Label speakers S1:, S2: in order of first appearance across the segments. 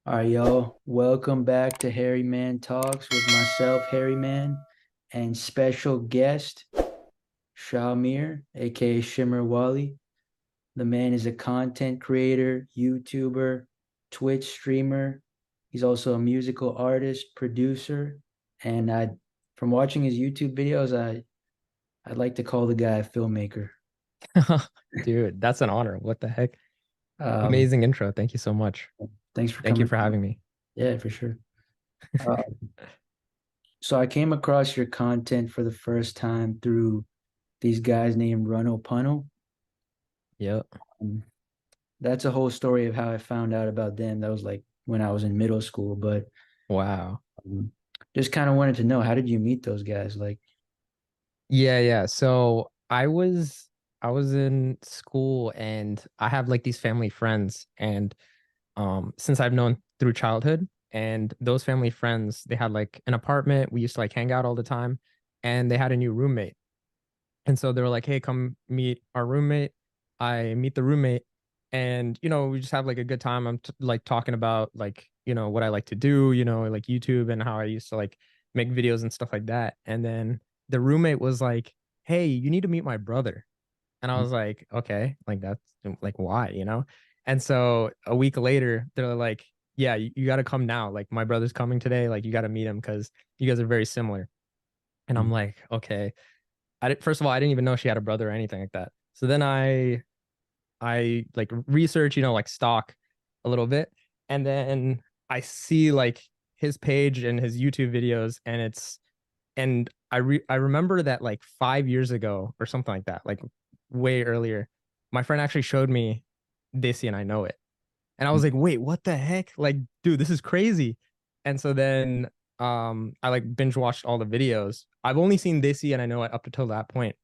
S1: All right, y'all. Welcome back to Harry Man Talks with myself, Harry Man, and special guest, Shamir, aka Shimmer Wally. The man is a content creator, YouTuber, Twitch streamer. He's also a musical artist, producer, and from watching his YouTube videos, I'd like to call the guy a filmmaker.
S2: Dude, that's an honor. What the heck?
S1: Um,
S2: Amazing intro. Thank you so much.
S1: Thanks for
S2: Thank you
S1: coming.
S2: for having me.
S1: Yeah, for sure. Uh, so I came across your content for the first time through these guys named rwnl.
S2: Yep.
S1: Um, that's a whole story of how I found out about them. That was like when I was in middle school, but
S2: Wow.
S1: um, just kind of wanted to know, how did you meet those guys? Like,
S2: Yeah. So I was in school and I have like these family friends and since I've known through childhood and those family friends, they had like an apartment. We used to like hang out all the time and they had a new roommate. And so they were like, "Hey, come meet our roommate." I meet the roommate, and we just have like a good time. Like talking about like what I like to do, like YouTube and how I used to like make videos and stuff like that. And then the roommate was like, "Hey, you need to meet my brother." And I was like, "Okay, like that's like why, And so a week later, they're like, "Yeah, you got to come now. Like my brother's coming today. Like you got to meet him because you guys are very similar." And I'm like, "Okay." First of all, I didn't even know she had a brother or anything like that. So then I like research, like stalk a little bit, and then I see like his page and his YouTube videos, and I remember that like 5 years ago or something like that, like way earlier, my friend actually showed me Desi and I know it. And I was like, wait, what the heck? Like, dude, this is crazy. And so then I like binge watched all the videos. I've only seen Desi and I know it up until that point.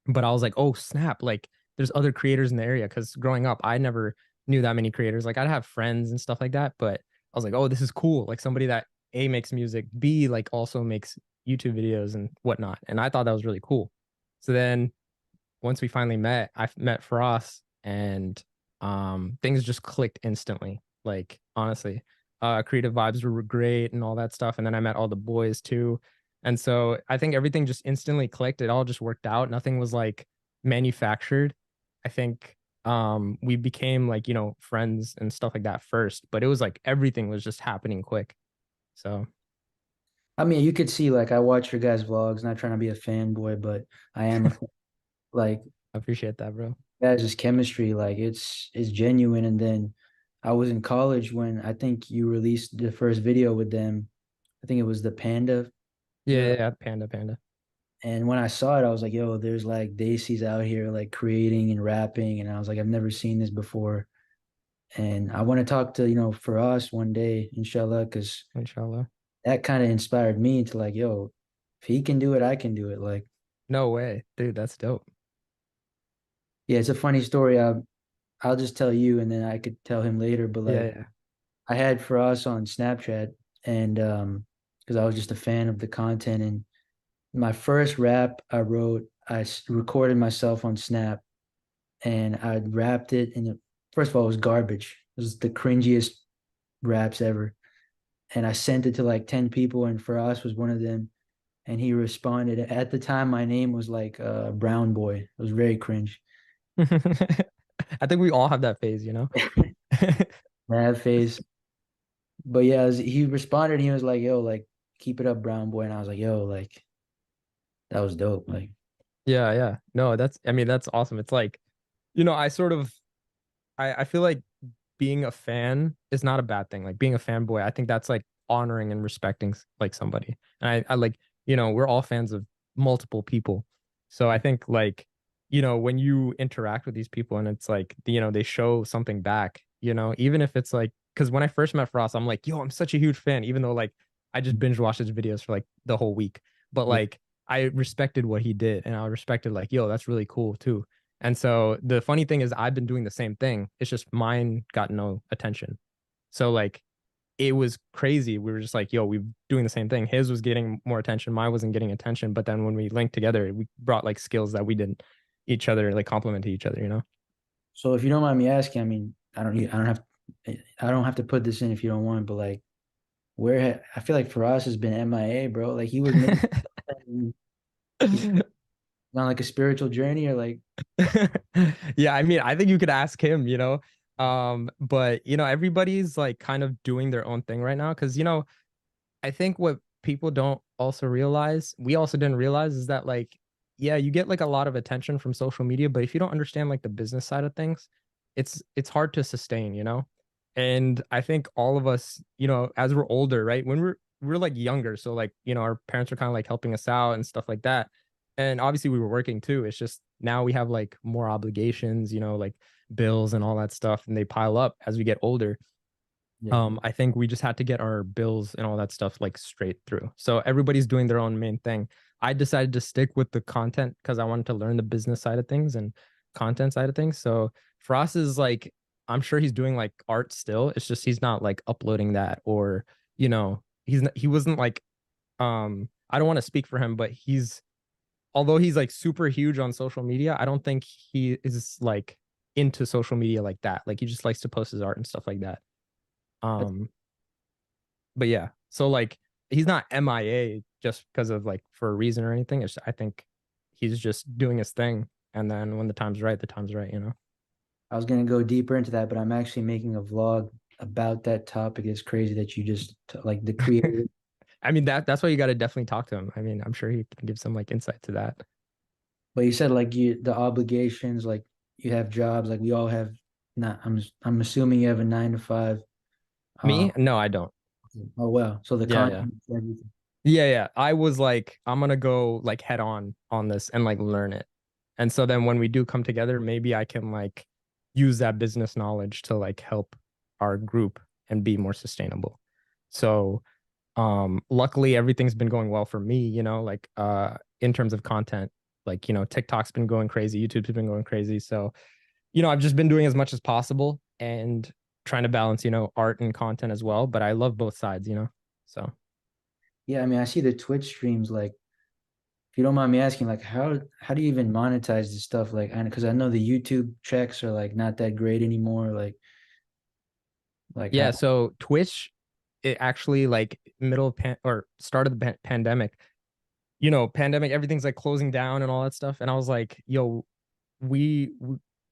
S2: But I was like, oh snap, like there's other creators in the area. Cause growing up, I never knew that many creators. Like I'd have friends and stuff like that. But I was like, oh, this is cool. Like somebody that A makes music, B like also makes YouTube videos and whatnot. And I thought that was really cool. So then once we finally met, I met Frost and things just clicked instantly. Like honestly, creative vibes were great and all that stuff. And then I met all the boys too. And so I think everything just instantly clicked. It all just worked out. Nothing was like manufactured. I think we became like, friends and stuff like that first, but it was like everything was just happening quick. So
S1: I mean, you could see, like, I watch your guys' vlogs, not trying to be a fanboy, but I am like,
S2: I appreciate that, bro.
S1: guys' chemistry, like, it's genuine. And then I was in college when I think you released the first video with them. I think it was the Panda.
S2: Yeah, panda, panda.
S1: And when I saw it, I was like, yo, there's like Desi's out here like creating and rapping. And I was like, I've never seen this before. And I want to talk to, for us one day, inshallah, because
S2: Inshallah.
S1: that kind of inspired me to like, yo, if he can do it, I can do it. Like,
S2: No way, dude. That's dope.
S1: yeah, it's a funny story. I'll just tell you and then I could tell him later. But
S2: Yeah,
S1: like,
S2: yeah.
S1: I had for us on Snapchat and because I was just a fan of the content. And my first rap I wrote, recorded myself on Snap and I rapped it. And first of all, it was garbage. It was the cringiest raps ever. And I sent it to like 10 people, and Faraz was one of them. And he responded. At the time, my name was like Brown Boy. It was very cringe.
S2: I think we all have that phase.
S1: Mad face. But yeah, he responded. He was like, "Yo, like, keep it up, Brown Boy." And I was like, "Yo, like, that was dope." Like,
S2: Yeah, yeah. No, I mean, that's awesome. It's like, I sort of, I feel like being a fan is not a bad thing. Like being a fanboy, I think that's like honoring and respecting like somebody. And I like, we're all fans of multiple people. So I think like, when you interact with these people and it's like, they show something back, even if it's like, because when I first met Frost, I'm like, yo, I'm such a huge fan, even though like I just binge watched his videos for like the whole week. But
S1: yeah.
S2: like I respected what he did and I respected like, yo, that's really cool too. And so the funny thing is I've been doing the same thing. It's just mine got no attention. So like it was crazy. We were just like, yo, we're doing the same thing. His was getting more attention, mine wasn't getting attention. But then when we linked together, we brought like skills that we didn't each other like complement each other.
S1: So if you don't mind me asking, I mean, I don't have I don't have to put this in if you don't want, but like, I feel like for us has been MIA, bro. Like he was making, he's on like a spiritual journey, or like,
S2: Yeah, I mean, I think you could ask him, you know. But everybody's like kind of doing their own thing right now because I think what people don't also realize, we also didn't realize, is that like, yeah, you get like a lot of attention from social media, but if you don't understand like the business side of things, it's hard to sustain, you know? And I think all of us, as we're older, right? When we're like younger, so like, our parents are kind of like helping us out and stuff like that. And obviously we were working too. It's just now we have like more obligations, like bills and all that stuff, and they pile up as we get older.
S1: yeah,
S2: I think we just had to get our bills and all that stuff like straight through. So everybody's doing their own main thing. I decided to stick with the content because I wanted to learn the business side of things and content side of things. So Frost is like, I'm sure he's doing like art still. It's just he's not like uploading that, or he wasn't like I don't want to speak for him, but although he's like super huge on social media, I don't think he is like into social media like that. Like he just likes to post his art and stuff like that.
S1: that's,
S2: Um, but yeah, so like he's not MIA just because of like for a reason or anything. I think he's just doing his thing, and then when the time's right, the time's right, you know.
S1: I was gonna go deeper into that, but I'm actually making a vlog about that topic. It's crazy that you just like the creator.
S2: I mean that's why you got to definitely talk to him. I mean, I'm sure he can give some like insight to that.
S1: But you said like the obligations, like you have jobs, like we all have. Not, I'm assuming you have a 9 to 5. Uh,
S2: Me? No, I don't.
S1: oh well, so the
S2: Yeah, yeah.
S1: content, everything.
S2: Yeah, yeah. I was like, I'm gonna go like head on this and like learn it. And so then when we do come together, maybe I can like use that business knowledge to like help our group and be more sustainable. So luckily everything's been going well for me, like in terms of content. Like, TikTok's been going crazy, YouTube's been going crazy. So, I've just been doing as much as possible and trying to balance, art and content as well. But I love both sides. So
S1: Yeah, I mean, I see the Twitch streams. Like, if you don't mind me asking, like, how do you even monetize this stuff? Like, because I know the YouTube checks are like not that great anymore. Like how?
S2: yeah, so Twitch, it actually like middle of or start of the pandemic, pandemic, everything's like closing down and all that stuff. And I was like, yo, we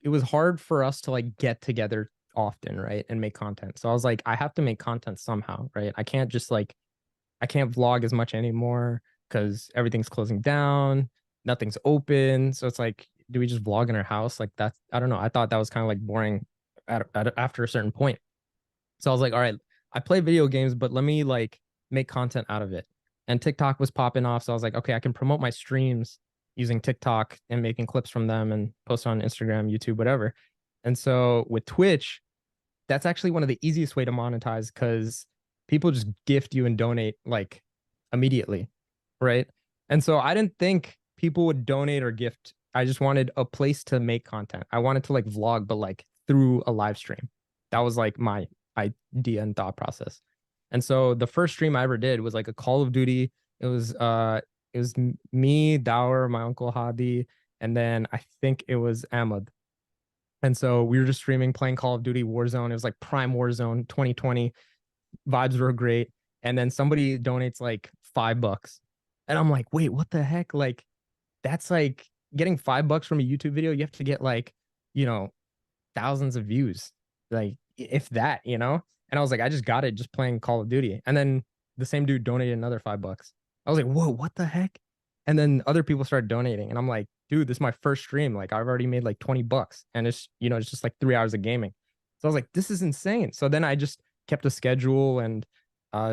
S2: it was hard for us to like get together often, right? And make content. So I was like, I have to make content somehow, right? I can't vlog as much anymore because everything's closing down, nothing's open. So it's like, do we just vlog in our house? Like that's, I don't know. I thought that was kind of like boring after a certain point. So I was like, all right, I play video games, but let me like make content out of it. And TikTok was popping off. So I was like, okay, I can promote my streams using TikTok and making clips from them and post on Instagram, YouTube, whatever. And so with Twitch, that's actually one of the easiest way to monetize because people just gift you and donate like immediately, right? And so I didn't think people would donate or gift. I just wanted a place to make content. I wanted to like vlog, but like through a live stream. That was like my idea and thought process. And so the first stream I ever did was like a Call of Duty. It was me, Dower, my uncle Hadi, and then I think it was Ahmad. And so we were just streaming, playing Call of Duty Warzone. It was like Prime Warzone 2020. Vibes were great. And then somebody donates like $5. And I'm like, wait, what the heck? Like, that's like getting $5 from a YouTube video. You have to get like, you know, thousands of views, like if that. And I was like, I just got it just playing Call of Duty. And then the same dude donated another $5. I was like, whoa, what the heck? And then other people started donating, and I'm like, dude, this is my first stream. Like I've already made like $20, and it's just like 3 hours of gaming. So I was like, this is insane. So then I just kept a schedule and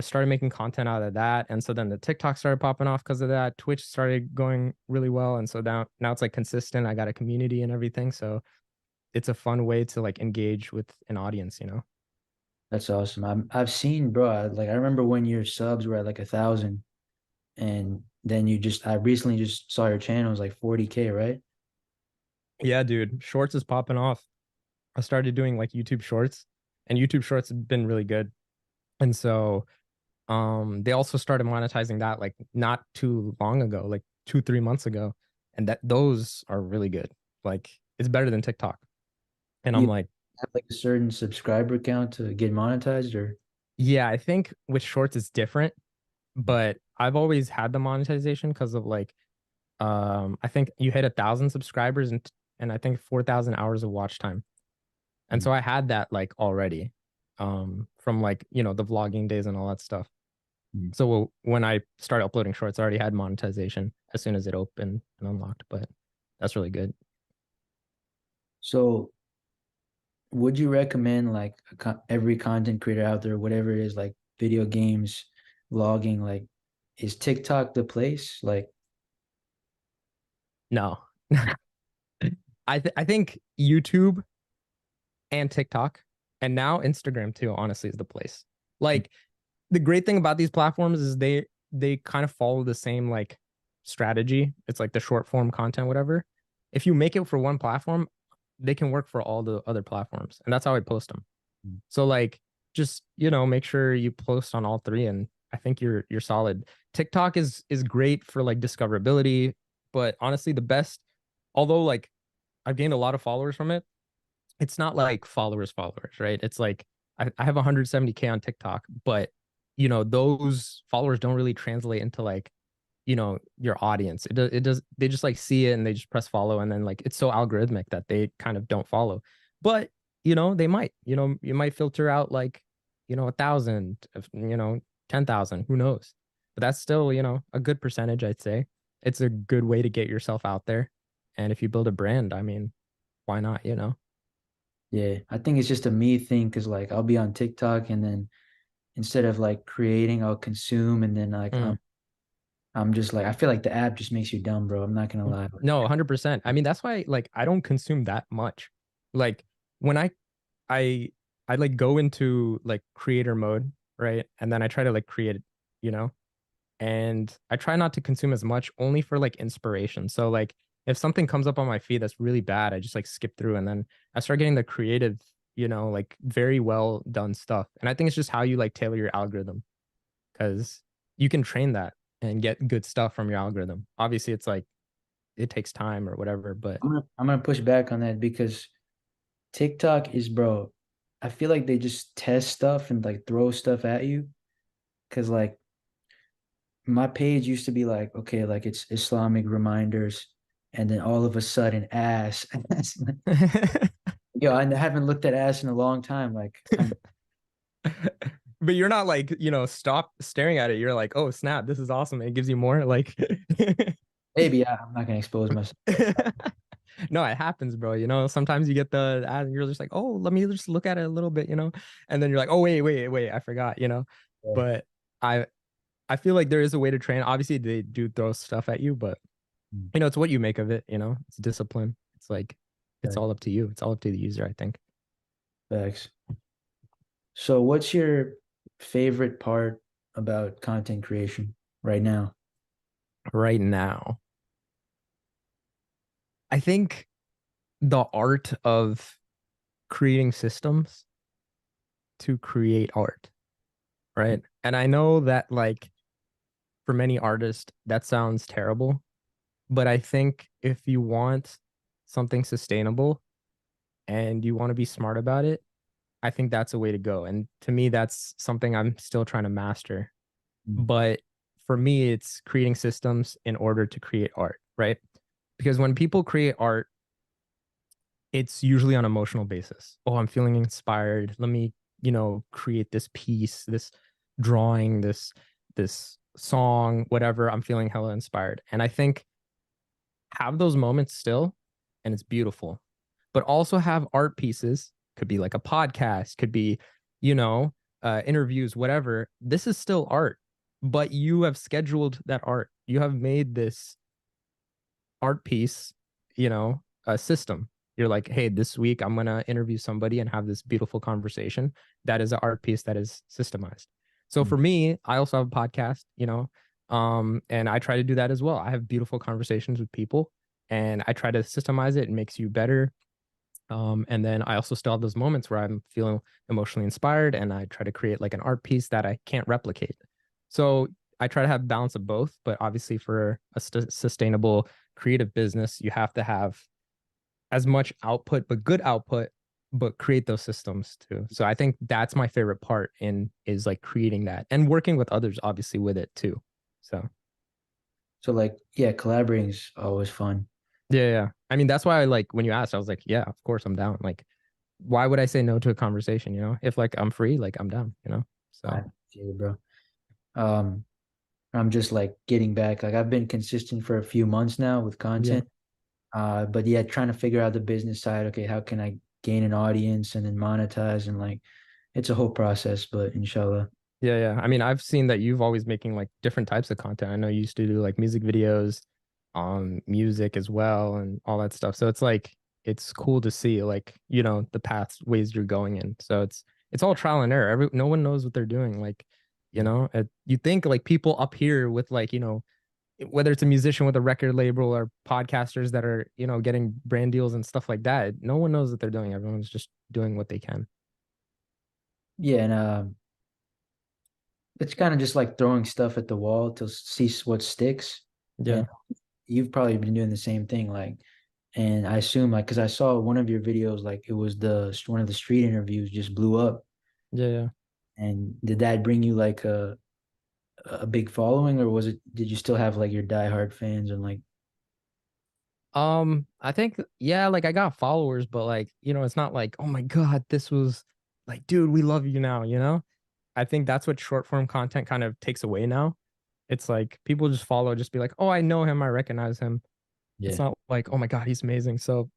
S2: started making content out of that. And so then the TikTok started popping off because of that. Twitch started going really well, and so now it's like consistent. I got a community and everything. So it's a fun way to like engage with an audience.
S1: That's awesome. I've seen, bro. Like I remember when your subs were at like 1,000, and then I recently just saw your channel was like 40K, right?
S2: Yeah, dude, shorts is popping off. I started doing like YouTube shorts, and YouTube shorts have been really good. And so they also started monetizing that like not too long ago, like 2 3 months ago. And those are really good. Like it's better than TikTok. And I'm
S1: Yeah,
S2: like,
S1: have like a certain subscriber count to get monetized or?
S2: Yeah, I think with shorts it's different, but I've always had the monetization because of like I think you hit 1,000 subscribers and I think 4,000 hours of watch time. And
S1: Mm.
S2: so I had that like already from like, the vlogging days and all that stuff.
S1: Mm.
S2: So when I started uploading shorts, I already had monetization as soon as it opened and unlocked, but that's really good.
S1: So would you recommend like every content creator out there, whatever it is, like video games, vlogging, like is TikTok the place? Like,
S2: No. I think YouTube and TikTok and now Instagram too, honestly, is the place. Like the great thing about these platforms is they kind of follow the same like strategy. It's like the short form content, whatever. If you make it for one platform, they can work for all the other platforms. And that's how I post them. So like just, make sure you post on all three and I think you're solid. TikTok is great for like discoverability, but honestly the best, although like I've gained a lot of followers from it, it's not like followers, right? It's like I have 170K on TikTok, but those followers don't really translate into like, your audience. It does they just like see it and they just press follow and then like it's so algorithmic that they kind of don't follow. But they might, you might filter out like, 1,000, 10,000, who knows? But that's still, a good percentage, I'd say. It's a good way to get yourself out there. And if you build a brand, I mean, why not?
S1: yeah, I think it's just a me thing because like I'll be on TikTok and then instead of like creating, I'll consume and then like
S2: Mm.
S1: I'm just like I feel like the app just makes you dumb, bro. I'm not gonna lie.
S2: No, 100%. I mean, that's why like I don't consume that much. Like when I I like go into like creator mode, right? And then I try to like create it, you know? And I try not to consume as much only for like inspiration. So like if something comes up on my feed that's really bad, I just like skip through and then I start getting the creative, like very well done stuff. And I think it's just how you like tailor your algorithm because you can train that and get good stuff from your algorithm. Obviously, it's like it takes time or whatever, but
S1: I'm gonna push back on that because TikTok is, bro. I feel like they just test stuff and like throw stuff at you. Cause like my page used to be like, okay, like it's Islamic reminders, and then all of a sudden ass. Yo, I haven't looked at ass in a long time. Like I'm
S2: but you're not like, stop staring at it. You're like, oh snap, this is awesome. It gives you more like
S1: maybe I'm not gonna expose myself.
S2: no, it happens, bro. Sometimes you get the ad and you're just like, oh, let me just look at it a little bit, and then you're like, oh, wait, I forgot.
S1: Yeah.
S2: But I I feel like there is a way to train. Obviously, they do throw stuff at you, but
S1: Mm.
S2: it's what you make of it. It's discipline. It's like it's
S1: Right.
S2: all up to you. It's all up to the user, I think.
S1: Facts. So, what's your favorite part about content creation right now?
S2: Right now, I think the art of creating systems to create art, right? And I know that like for many artists that sounds terrible, but I think if you want something sustainable and you want to be smart about it, I think that's a way to go. And to me, that's something I'm still trying to master.
S1: Mm.
S2: But for me, it's creating systems in order to create art, right? Because when people create art, it's usually on an emotional basis. Oh, I'm feeling inspired. Let me, create this piece, this drawing, this song, whatever. I'm feeling hella inspired. And I think have those moments still, and it's beautiful. But also have art pieces, could be like a podcast, could be, you know, interviews, whatever. This is still art, but you have scheduled that art. You have made this art piece, a system. You're like, hey, this week I'm gonna interview somebody and have this beautiful conversation. That is an art piece that is systemized. So
S1: Mm.
S2: for me, I also have a podcast, and I try to do that as well. I have beautiful conversations with people and I try to systemize it. It makes you better. And then I also still have those moments where I'm feeling emotionally inspired and I try to create like an art piece that I can't replicate. So I try to have balance of both, but obviously for a sustainable creative business, you have to have as much output, but good output, but create those systems too. So I think that's my favorite part in is like creating that and working with others obviously with it too. So
S1: So like, yeah, collaborating is always fun.
S2: yeah, yeah. I mean, that's why I like when you asked, I was like, yeah, of course I'm down. Like, why would I say no to a conversation, you know? If like I'm free, like I'm down, you know?
S1: I
S2: So
S1: appreciate it, bro. Um, I'm just like getting back. Like I've been consistent for a few months now with
S2: yeah.
S1: content. But yeah, trying to figure out the business side. Okay, how can I gain an audience and then monetize and like it's a whole process, but inshallah.
S2: Yeah, yeah. I mean, I've seen that you've always making like different types of content. I know you used to do like music videos, music as well and all that stuff. So it's like it's cool to see like, you know, the paths ways you're going in. So it's all trial and error. No one knows what they're doing. Like, you know, you think like people up here with like, you know, whether it's a musician with a record label or podcasters that are, you know, getting brand deals and stuff like that, no one knows what they're doing. Everyone's just doing what they can.
S1: Yeah, and it's kind of just like throwing stuff at the wall to see what sticks. And
S2: Yeah.
S1: you've probably been doing the same thing, like, and I assume like because I saw one of your videos, like it was the one of the street interviews just blew up.
S2: Yeah, yeah.
S1: And did that bring you like a big following, or was it? Did you still have like your diehard fans and like?
S2: I think yeah, like I got followers, but like, you know, it's not like, oh my God, this was like, dude, we love you now, you know? I think that's what short form content kind of takes away now. It's like people just follow, just be like, oh, I know him, I recognize him. It's
S1: Yeah,
S2: not like, oh my God, he's amazing. So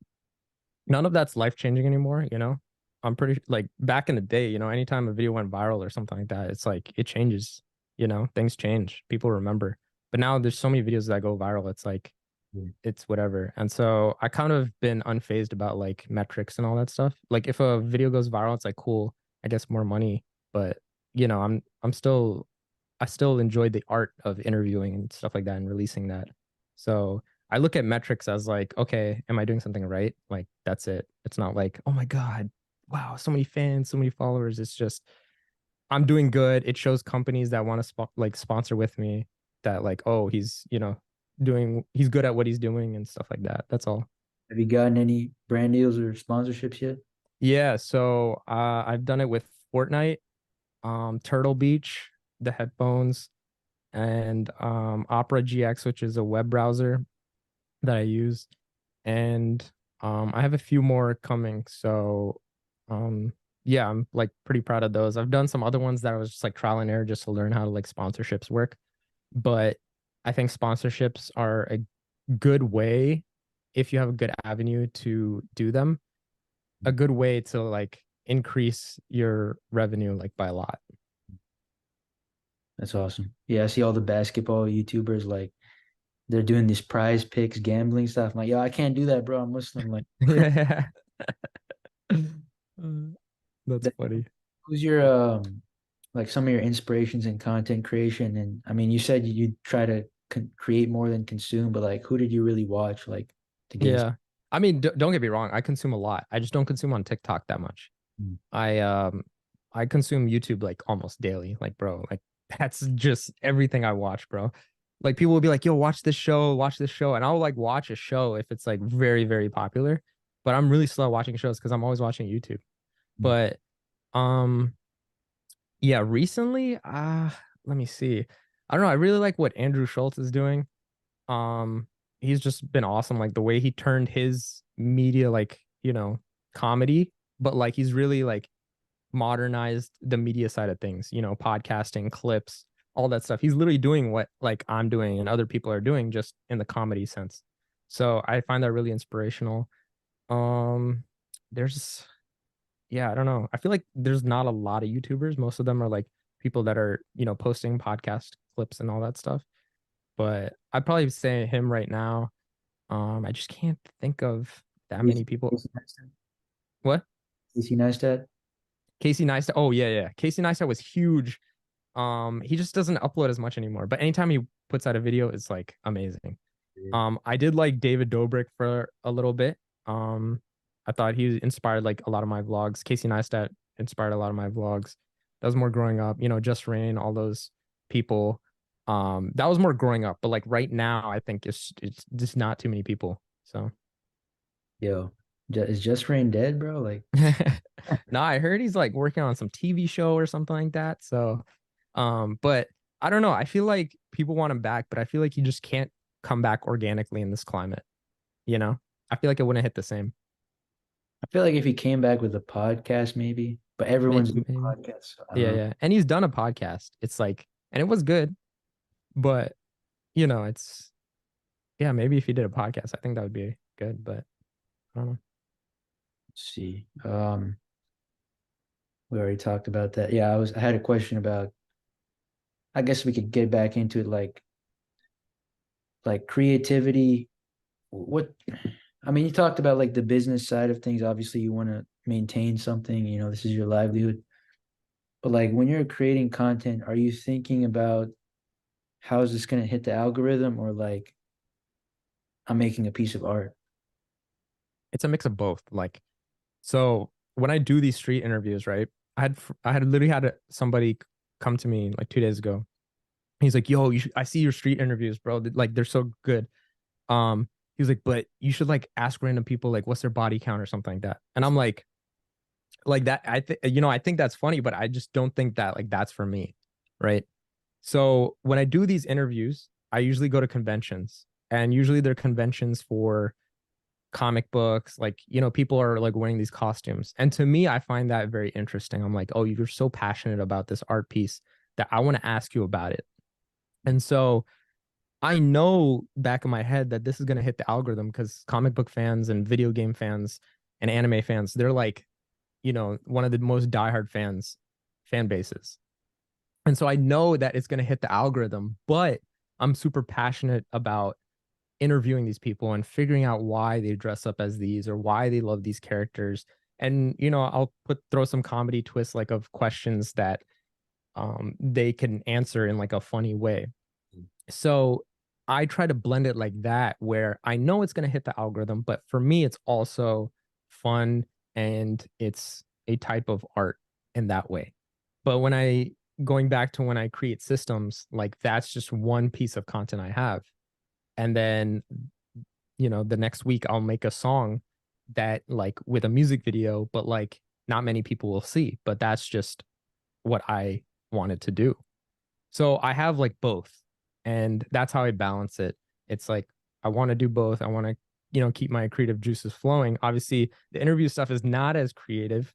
S2: none of that's life changing anymore, you know? I'm pretty like back in the day, you know, anytime a video went viral or something like that, it's like it changes, you know, things change. People remember. But now there's so many videos that go viral, it's like
S1: yeah,
S2: it's whatever. And so I kind of been unfazed about like metrics and all that stuff. Like if a video goes viral, it's like cool, I guess more money. But you know, I'm still I still enjoyed the art of interviewing and stuff like that and releasing that. So I look at metrics as like, okay, am I doing something right? Like that's it. It's not like, oh my God, wow, so many fans, so many followers. It's just I'm doing good. It shows companies that want to like sponsor with me that like, oh, he's, you know, he's good at what he's doing and stuff like that. That's all.
S1: have you gotten any brand deals or sponsorships yet?
S2: Yeah, so I've done it with Fortnite, Turtle Beach, the headphones, and Opera GX, which is a web browser that I use. And I have a few more coming. So yeah, I'm like pretty proud of those. I've done some other ones that I was just like trial and error just to learn how to like sponsorships work. But I think sponsorships are a good way if you have a good avenue to do them, a good way to like increase your revenue like by a lot.
S1: That's awesome. Yeah, I see all the basketball YouTubers like they're doing this prize picks gambling stuff. I'm like, yo, I can't do that, bro. I'm Muslim. Like,
S2: Yeah. Uh, That's funny.
S1: who's your like some of your inspirations in content creation? And I mean, you said you try to create more than consume, but like, who did you really watch like to get
S2: Yeah. I mean, don't get me wrong. I consume a lot. I just don't consume on TikTok that much.
S1: Mm.
S2: I consume YouTube like almost daily. Like, bro, like that's just everything I watch, bro. Like people will be like, "Yo, watch this show," and I'll like watch a show if it's like very, very popular. But I'm really slow watching shows because I'm always watching YouTube.
S1: Mm.
S2: But um, yeah, recently, let me see. I don't know. I really like what Andrew Schultz is doing. Um, he's just been awesome. Like the way he turned his media, like, you know, comedy, but like he's really like modernized the media side of things, you know, podcasting, clips, all that stuff. He's literally doing what like I'm doing and other people are doing just in the comedy sense. So I find that really inspirational. Um, there's yeah, I don't know. I feel like there's not a lot of YouTubers. Most of them are like people that are, you know, posting podcast clips and all that stuff. But I'd probably say him right now. I just can't think of that many people.
S1: Casey Neistat?
S2: What?
S1: Casey Neistat?
S2: Casey Neistat. Oh yeah, yeah. Casey Neistat was huge. He just doesn't upload as much anymore. But anytime he puts out a video, it's like amazing. I did like David Dobrik for a little bit. Um, I thought he inspired like a lot of my vlogs. Casey Neistat inspired a lot of my vlogs. That was more growing up, you know, Just Rain, all those people. That was more growing up, but like right now, I think it's just not too many people. So
S1: Yo. Is Just Rain dead, bro? Like,
S2: No, I heard he's like working on some TV show or something like that. So, but I don't know. I feel like people want him back, but I feel like he just can't come back organically in this climate, you know? I feel like it wouldn't hit the same.
S1: I feel like if he came back with a podcast, maybe, but everyone's doing
S2: Maybe.
S1: podcasts, so I don't
S2: Yeah,
S1: know.
S2: yeah. And he's done a podcast. It's like, and it was good, but it's yeah, maybe if he did a podcast, I think that would be good, but I don't know.
S1: Let's see. We already talked about that. Yeah, I had a question about, I guess we could get back into it, like creativity. What I mean, you talked about like the business side of things. Obviously, you want to maintain something, this is your livelihood. But like when you're creating content, are you thinking about how is this going to hit the algorithm, or like I'm making a piece of art?
S2: It's a mix of both. Like, so when I do these street interviews, right? I had literally had somebody come to me like 2 days ago. He's like, "Yo, I see your street interviews, bro. Like they're so good." He was like, "But you should like ask random people like what's their body count or something like that." And I'm like that. I think that's funny, but I just don't think that like that's for me, right? So when I do these interviews, I usually go to conventions, and usually they're conventions for comic books. Like, people are like wearing these costumes. And to me, I find that very interesting. I'm like, oh, you're so passionate about this art piece that I want to ask you about it. And so I know back in my head that this is going to hit the algorithm because comic book fans and video game fans and anime fans, they're like, one of the most diehard fan bases. And so I know that it's going to hit the algorithm, but I'm super passionate about interviewing these people and figuring out why they dress up as these or why they love these characters. And I'll throw some comedy twists like of questions that they can answer in like a funny way. So I try to blend it like that where I know it's going to hit the algorithm, but for me it's also fun and it's a type of art in that way. But when I going back to when I create systems, like that's just one piece of content I have. And then the next week I'll make a song that like with a music video, but like not many people will see, but that's just what I wanted to do. So I have like both, and that's how I balance it. It's like I want to do both. I want to, keep my creative juices flowing. Obviously, the interview stuff is not as creative,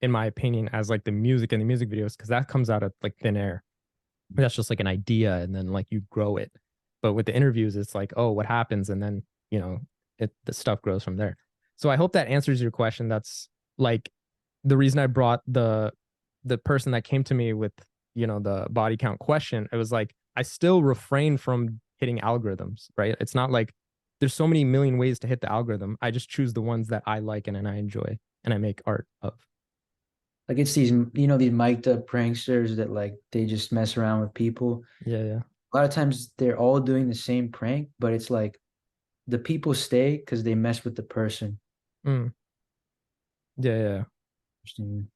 S2: in my opinion, as like the music and the music videos, because that comes out of like thin air. That's just like an idea, and then like you grow it. But with the interviews, it's like, oh, what happens, and then the stuff grows from there. So I hope that answers your question. That's like the reason I brought the person that came to me with the body count question. It was like I still refrain from hitting algorithms, right? It's not like there's so many million ways to hit the algorithm. I just choose the ones that I like and I enjoy and I make art of.
S1: Like it's these mic'd up pranksters that like they just mess around with people.
S2: Yeah, yeah.
S1: A lot of times they're all doing the same prank, but it's like the people stay because they mess with the person.
S2: Mm. Yeah, yeah.
S1: Interesting.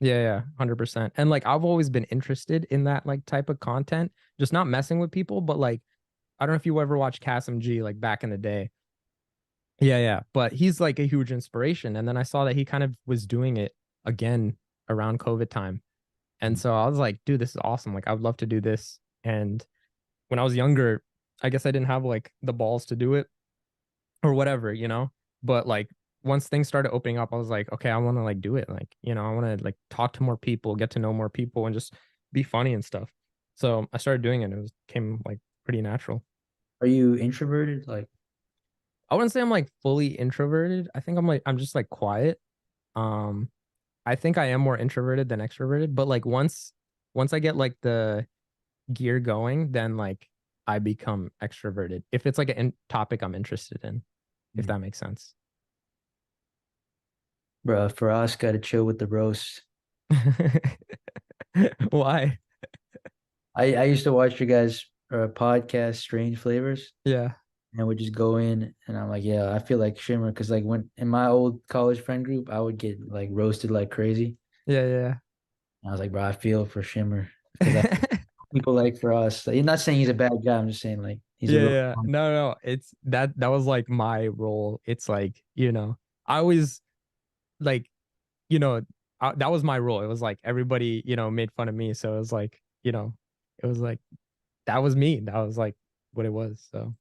S2: Yeah, yeah, 100%. And like I've always been interested in that like type of content, just not messing with people, but like I don't know if you ever watched Kasim G like back in the day. Yeah, yeah. But he's like a huge inspiration. And then I saw that he kind of was doing it again around COVID time. And so I was like, dude, this is awesome. Like I would love to do this. And when I was younger, I guess I didn't have like the balls to do it or whatever. But like once things started opening up, I was like, okay, I want to like do it. Like, I want to like talk to more people, get to know more people, and just be funny and stuff. So I started doing it. And came like pretty natural.
S1: Are you introverted? Like,
S2: I wouldn't say I'm like fully introverted. I think I'm just like quiet. Um, I think I am more introverted than extroverted, but like once I get like the gear going, then like I become extroverted. If it's like a topic I'm interested in, if that makes sense.
S1: bro, for us, got to chill with the roast.
S2: Why?
S1: I used to watch your guys' podcast, Strange Flavors,
S2: Yeah.
S1: and would just go in, and I'm like, yeah, I feel like Shimmer, because like when in my old college friend group, I would get like roasted like crazy.
S2: Yeah, yeah.
S1: And I was like, bro, I feel for Shimmer because I people like for us. Like, you're not saying he's a bad guy. I'm just saying like he's a
S2: Yeah,
S1: real.
S2: yeah. No, no. It's that was like my role. It's like, I always like, you know, that was my rule. It was like everybody, made fun of me. So it was like, it was like that was me. That was like what it was. So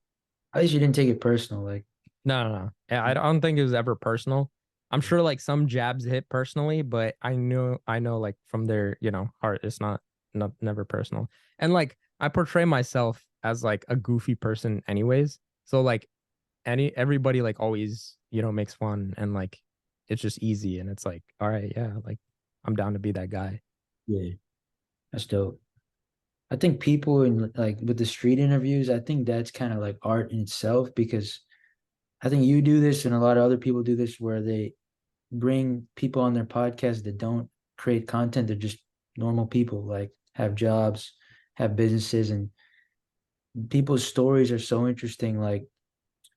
S1: At least you didn't take it personal. Like,
S2: no, no, no. I don't think it was ever personal. I'm
S1: yeah,
S2: sure like some jabs hit personally, but I know like from their, heart, it's not never personal. And like I portray myself as like a goofy person anyways. So like everybody like always, makes fun and like it's just easy and it's like, all right, yeah, like I'm down to be that guy.
S1: yeah, that's dope. I think people in like with the street interviews, I think that's kind of like art in itself because I think you do this and a lot of other people do this where they bring people on their podcast that don't create content. They're just normal people, like have jobs, have businesses, and people's stories are so interesting. Like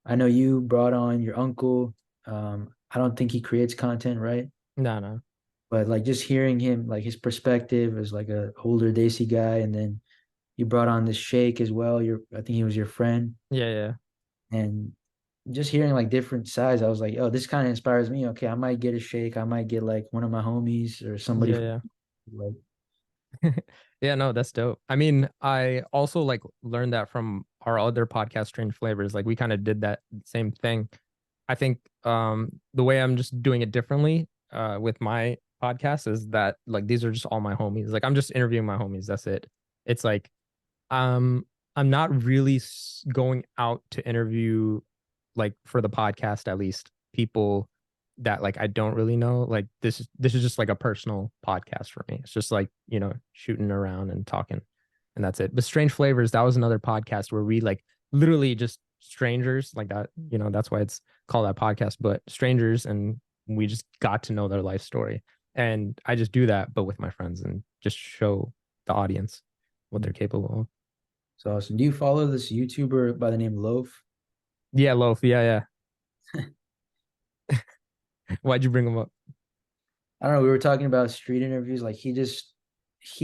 S1: I know you brought on your uncle. I don't think he creates content, right?
S2: No, no.
S1: But like just hearing him, like his perspective as like a older Desi guy, and then you brought on this Shake as well. I think he was your friend,
S2: Yeah, yeah.
S1: and just hearing like different sides, I was like, oh, this kind of inspires me. Okay, I might get a Shake. I might get like one of my homies or somebody
S2: Yeah,
S1: from
S2: yeah.
S1: like,
S2: Yeah, no, that's dope. I mean, I also like learned that from our other podcast, Strange Flavors. Like we kind of did that same thing. I think the way I'm just doing it differently with my podcast is that like these are just all my homies. Like I'm just interviewing my homies. That's it. It's like um I'm not really going out to interview like for the podcast at least people that like I don't really know. Like this is just like a personal podcast for me. It's just like, shooting around and talking and that's it. But Strange Flavors, that was another podcast where we like literally just strangers like that, that's why it's called that podcast, but strangers and we just got to know their life story. And I just do that but with my friends and just show the audience what they're capable of.
S1: it's awesome. Do you follow this YouTuber by the name Lofe?
S2: Yeah, Lofe. Yeah, yeah. Why'd you bring him up?
S1: I don't know. We were talking about street interviews. Like he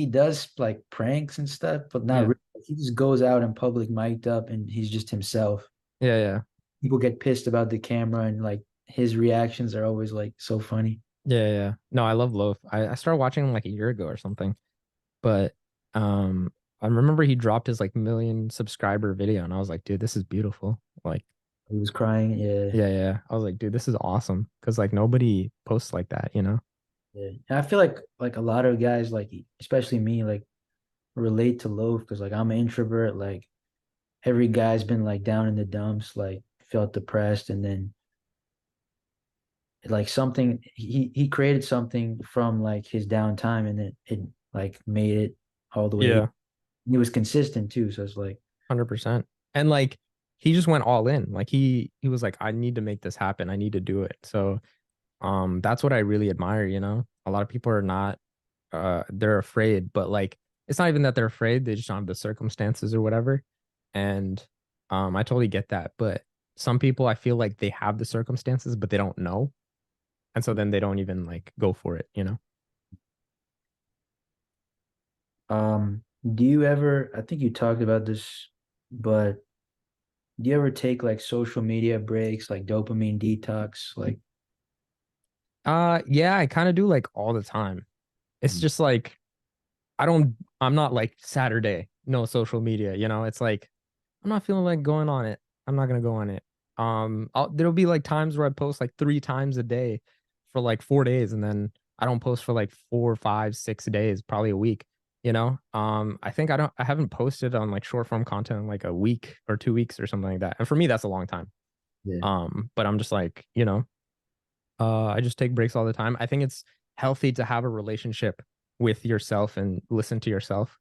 S1: does like pranks and stuff, but not
S2: Yeah.
S1: really. He just goes out in public, mic'd up, and he's just himself.
S2: Yeah, yeah.
S1: People get pissed about the camera, and like his reactions are always like so funny.
S2: Yeah, yeah. No, I love Loaf. I started watching him like a year ago or something. But um I remember he dropped his like million subscriber video and I was like, dude, this is beautiful. Like,
S1: He was crying. Yeah,
S2: yeah, yeah. I was like, dude, this is awesome. Cause like nobody posts like that, you know?
S1: yeah. And I feel like a lot of guys, like especially me, like relate to Loaf because like I'm an introvert. Like every guy's been like down in the dumps, like felt depressed, and then like something he created something from like his downtime, and it like made it all the way.
S2: Yeah.
S1: He was consistent too, so it's like
S2: 100%. And like he just went all in. Like he was like, I need to make this happen. I need to do it. So that's what I really admire, you know? A lot of people are not they're afraid, but like it's not even that they're afraid, they just don't have the circumstances or whatever. And I totally get that. But some people I feel like they have the circumstances, but they don't know. And so then they don't even like go for it, you know?
S1: do you ever, I think you talked about this, but do you ever take like social media breaks, like dopamine detox? Like,
S2: Yeah, I kind of do like all the time. It's just like I'm not like Saturday, no social media, you know? It's like I'm not feeling like going on it. I'm not gonna go on it. There'll be like times where I post like 3 times a day for like 4 days, and then I don't post for like 4, 5, 6 days, probably a week. I think I haven't posted on like short form content in like a week or 2 weeks or something like that. And for me, that's a long time.
S1: yeah.
S2: But I'm just like, I just take breaks all the time. I think it's healthy to have a relationship with yourself and listen to yourself.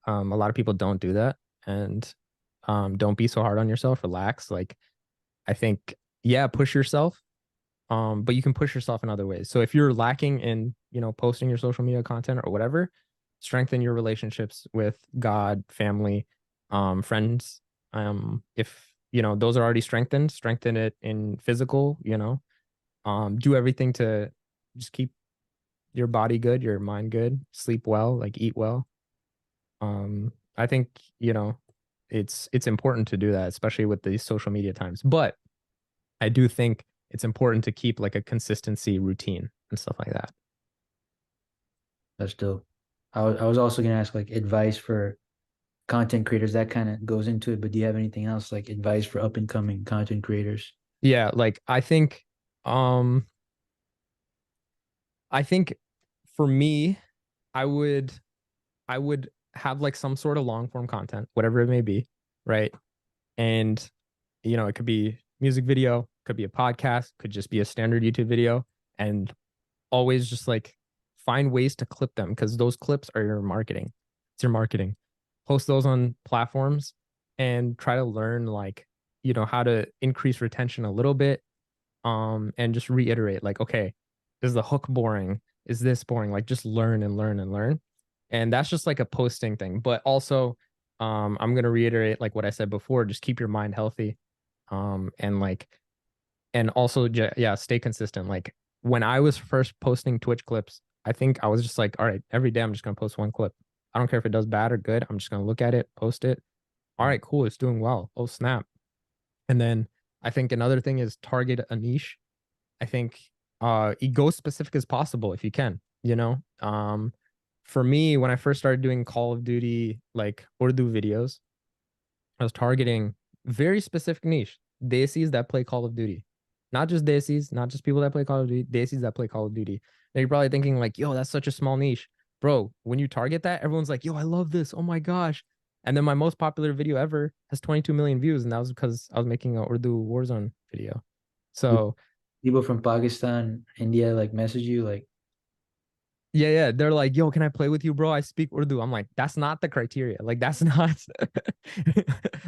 S2: A lot of people don't do that, and don't be so hard on yourself. Relax. Like I think, yeah, push yourself. But you can push yourself in other ways. So if you're lacking in, posting your social media content or whatever, strengthen your relationships with God, family, friends. If those are already strengthened, strengthen it in physical. Do everything to just keep your body good, your mind good, sleep well, like eat well. I think, it's important to do that, especially with these social media times. But I do think it's important to keep like a consistency routine and stuff like that.
S1: That's dope. I was also gonna ask like advice for content creators. That kind of goes into it, but do you have anything else like advice for up and coming content creators?
S2: Yeah, like um I think for me, I would I would have like some sort of long form content, whatever it may be, right? And it could be music video, could be a podcast, could just be a standard YouTube video, and always just like find ways to clip them because those clips are your marketing. It's your marketing. Post those on platforms and try to learn like, how to increase retention a little bit. And just reiterate, like, okay, is the hook boring? Is this boring? Like just learn and learn and learn. And that's just like a posting thing. But also, I'm gonna reiterate like what I said before, just keep your mind healthy. And like and also yeah, stay consistent. Like when I was first posting Twitch clips, I think I was just like, all right, every day I'm just gonna post one clip. I don't care if it does bad or good. I'm just gonna look at it, post it. All right, cool, it's doing well. Oh snap. And then I think another thing is target a niche. I think go specific as possible if you can, for me, when I first started doing Call of Duty like Urdu videos, I was targeting very specific niche. Desis that play Call of Duty. Not just Desis, not just people that play Call of Duty, Desis that play Call of Duty. Now you're probably thinking, like, yo, that's such a small niche. Bro, when you target that, everyone's like, yo, I love this. Oh my gosh. And then my most popular video ever has 22 million views. And that was because I was making a Urdu Warzone video. So
S1: People from Pakistan, India, like message you like,
S2: yeah, they're like, yo, can I play with you, bro? I speak Urdu. I'm like, that's not the criteria. Like, that's not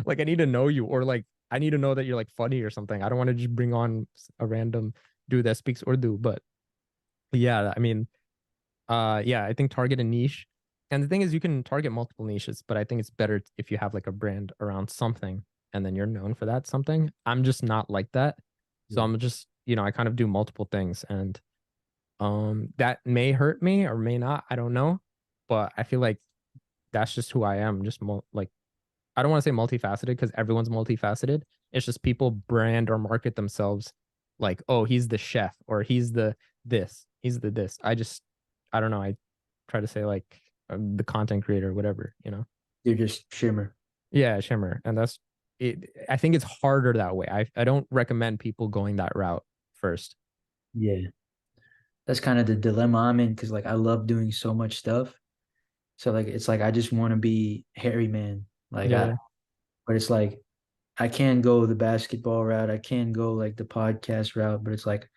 S2: like I need to know you, or like I need to know that you're like funny or something. I don't want to just bring on a random dude that speaks Urdu. But yeah, I mean, yeah, I think target a niche. And the thing is you can target multiple niches, but I think it's better if you have like a brand around something and then you're known for that something. I'm just not like that. So
S1: yeah,
S2: I'm just, I kind of do multiple things, and that may hurt me or may not, I don't know, but I feel like that's just who I am. Just like, I don't want to say multifaceted because everyone's multifaceted. It's just people brand or market themselves like, oh, he's the chef, or he's the this, he's the this. I don't know, I try to say like the content creator, whatever.
S1: you're just Shimmer.
S2: Yeah, Shimmer. And that's it. I think it's harder that way. I don't recommend people going that route first.
S1: Yeah, that's kind of the dilemma I'm in because like I love doing so much stuff. So like it's like I just want to be hairy man. Like
S2: Yeah, yeah.
S1: but it's like I can go the basketball route. I can go like the podcast route, but it's like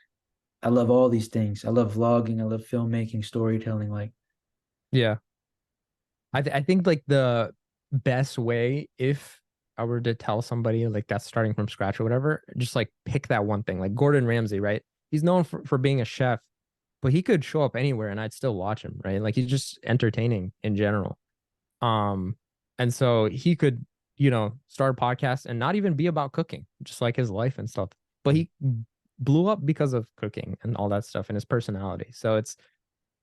S1: I love all these things. I love vlogging. I love filmmaking, storytelling. Like,
S2: Yeah. I think like the best way, if I were to tell somebody like that's starting from scratch or whatever, just like pick that one thing. Like Gordon Ramsay, right? He's known for being a chef, but he could show up anywhere and I'd still watch him, right? Like he's just entertaining in general. Um, and so he could, start a podcast and not even be about cooking, just like his life and stuff. But he blew up because of cooking and all that stuff and his personality. So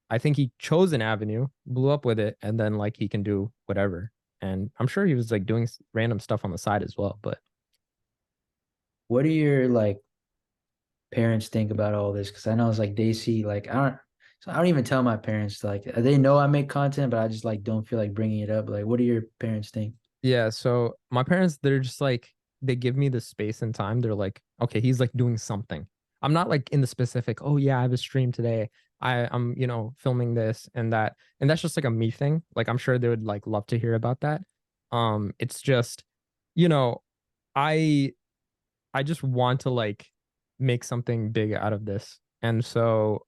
S2: I think he chose an avenue, blew up with it, and then like he can do whatever. And I'm sure he was like doing random stuff on the side as well. But
S1: what do your like parents think about all this? Because I know it's like they see like so I don't even tell my parents like they know I make content, but I just like don't feel like bringing it up. Like, what do your parents think?
S2: yeah, so my parents, they're just like, they give me the space and time. They're like, okay, he's like doing something. I'm not like in the specific, oh yeah, I have a stream today. I'm, filming this and that. And that's just like a me thing. Like I'm sure they would like love to hear about that. It's just, you know, I I just want to like make something big out of this. And so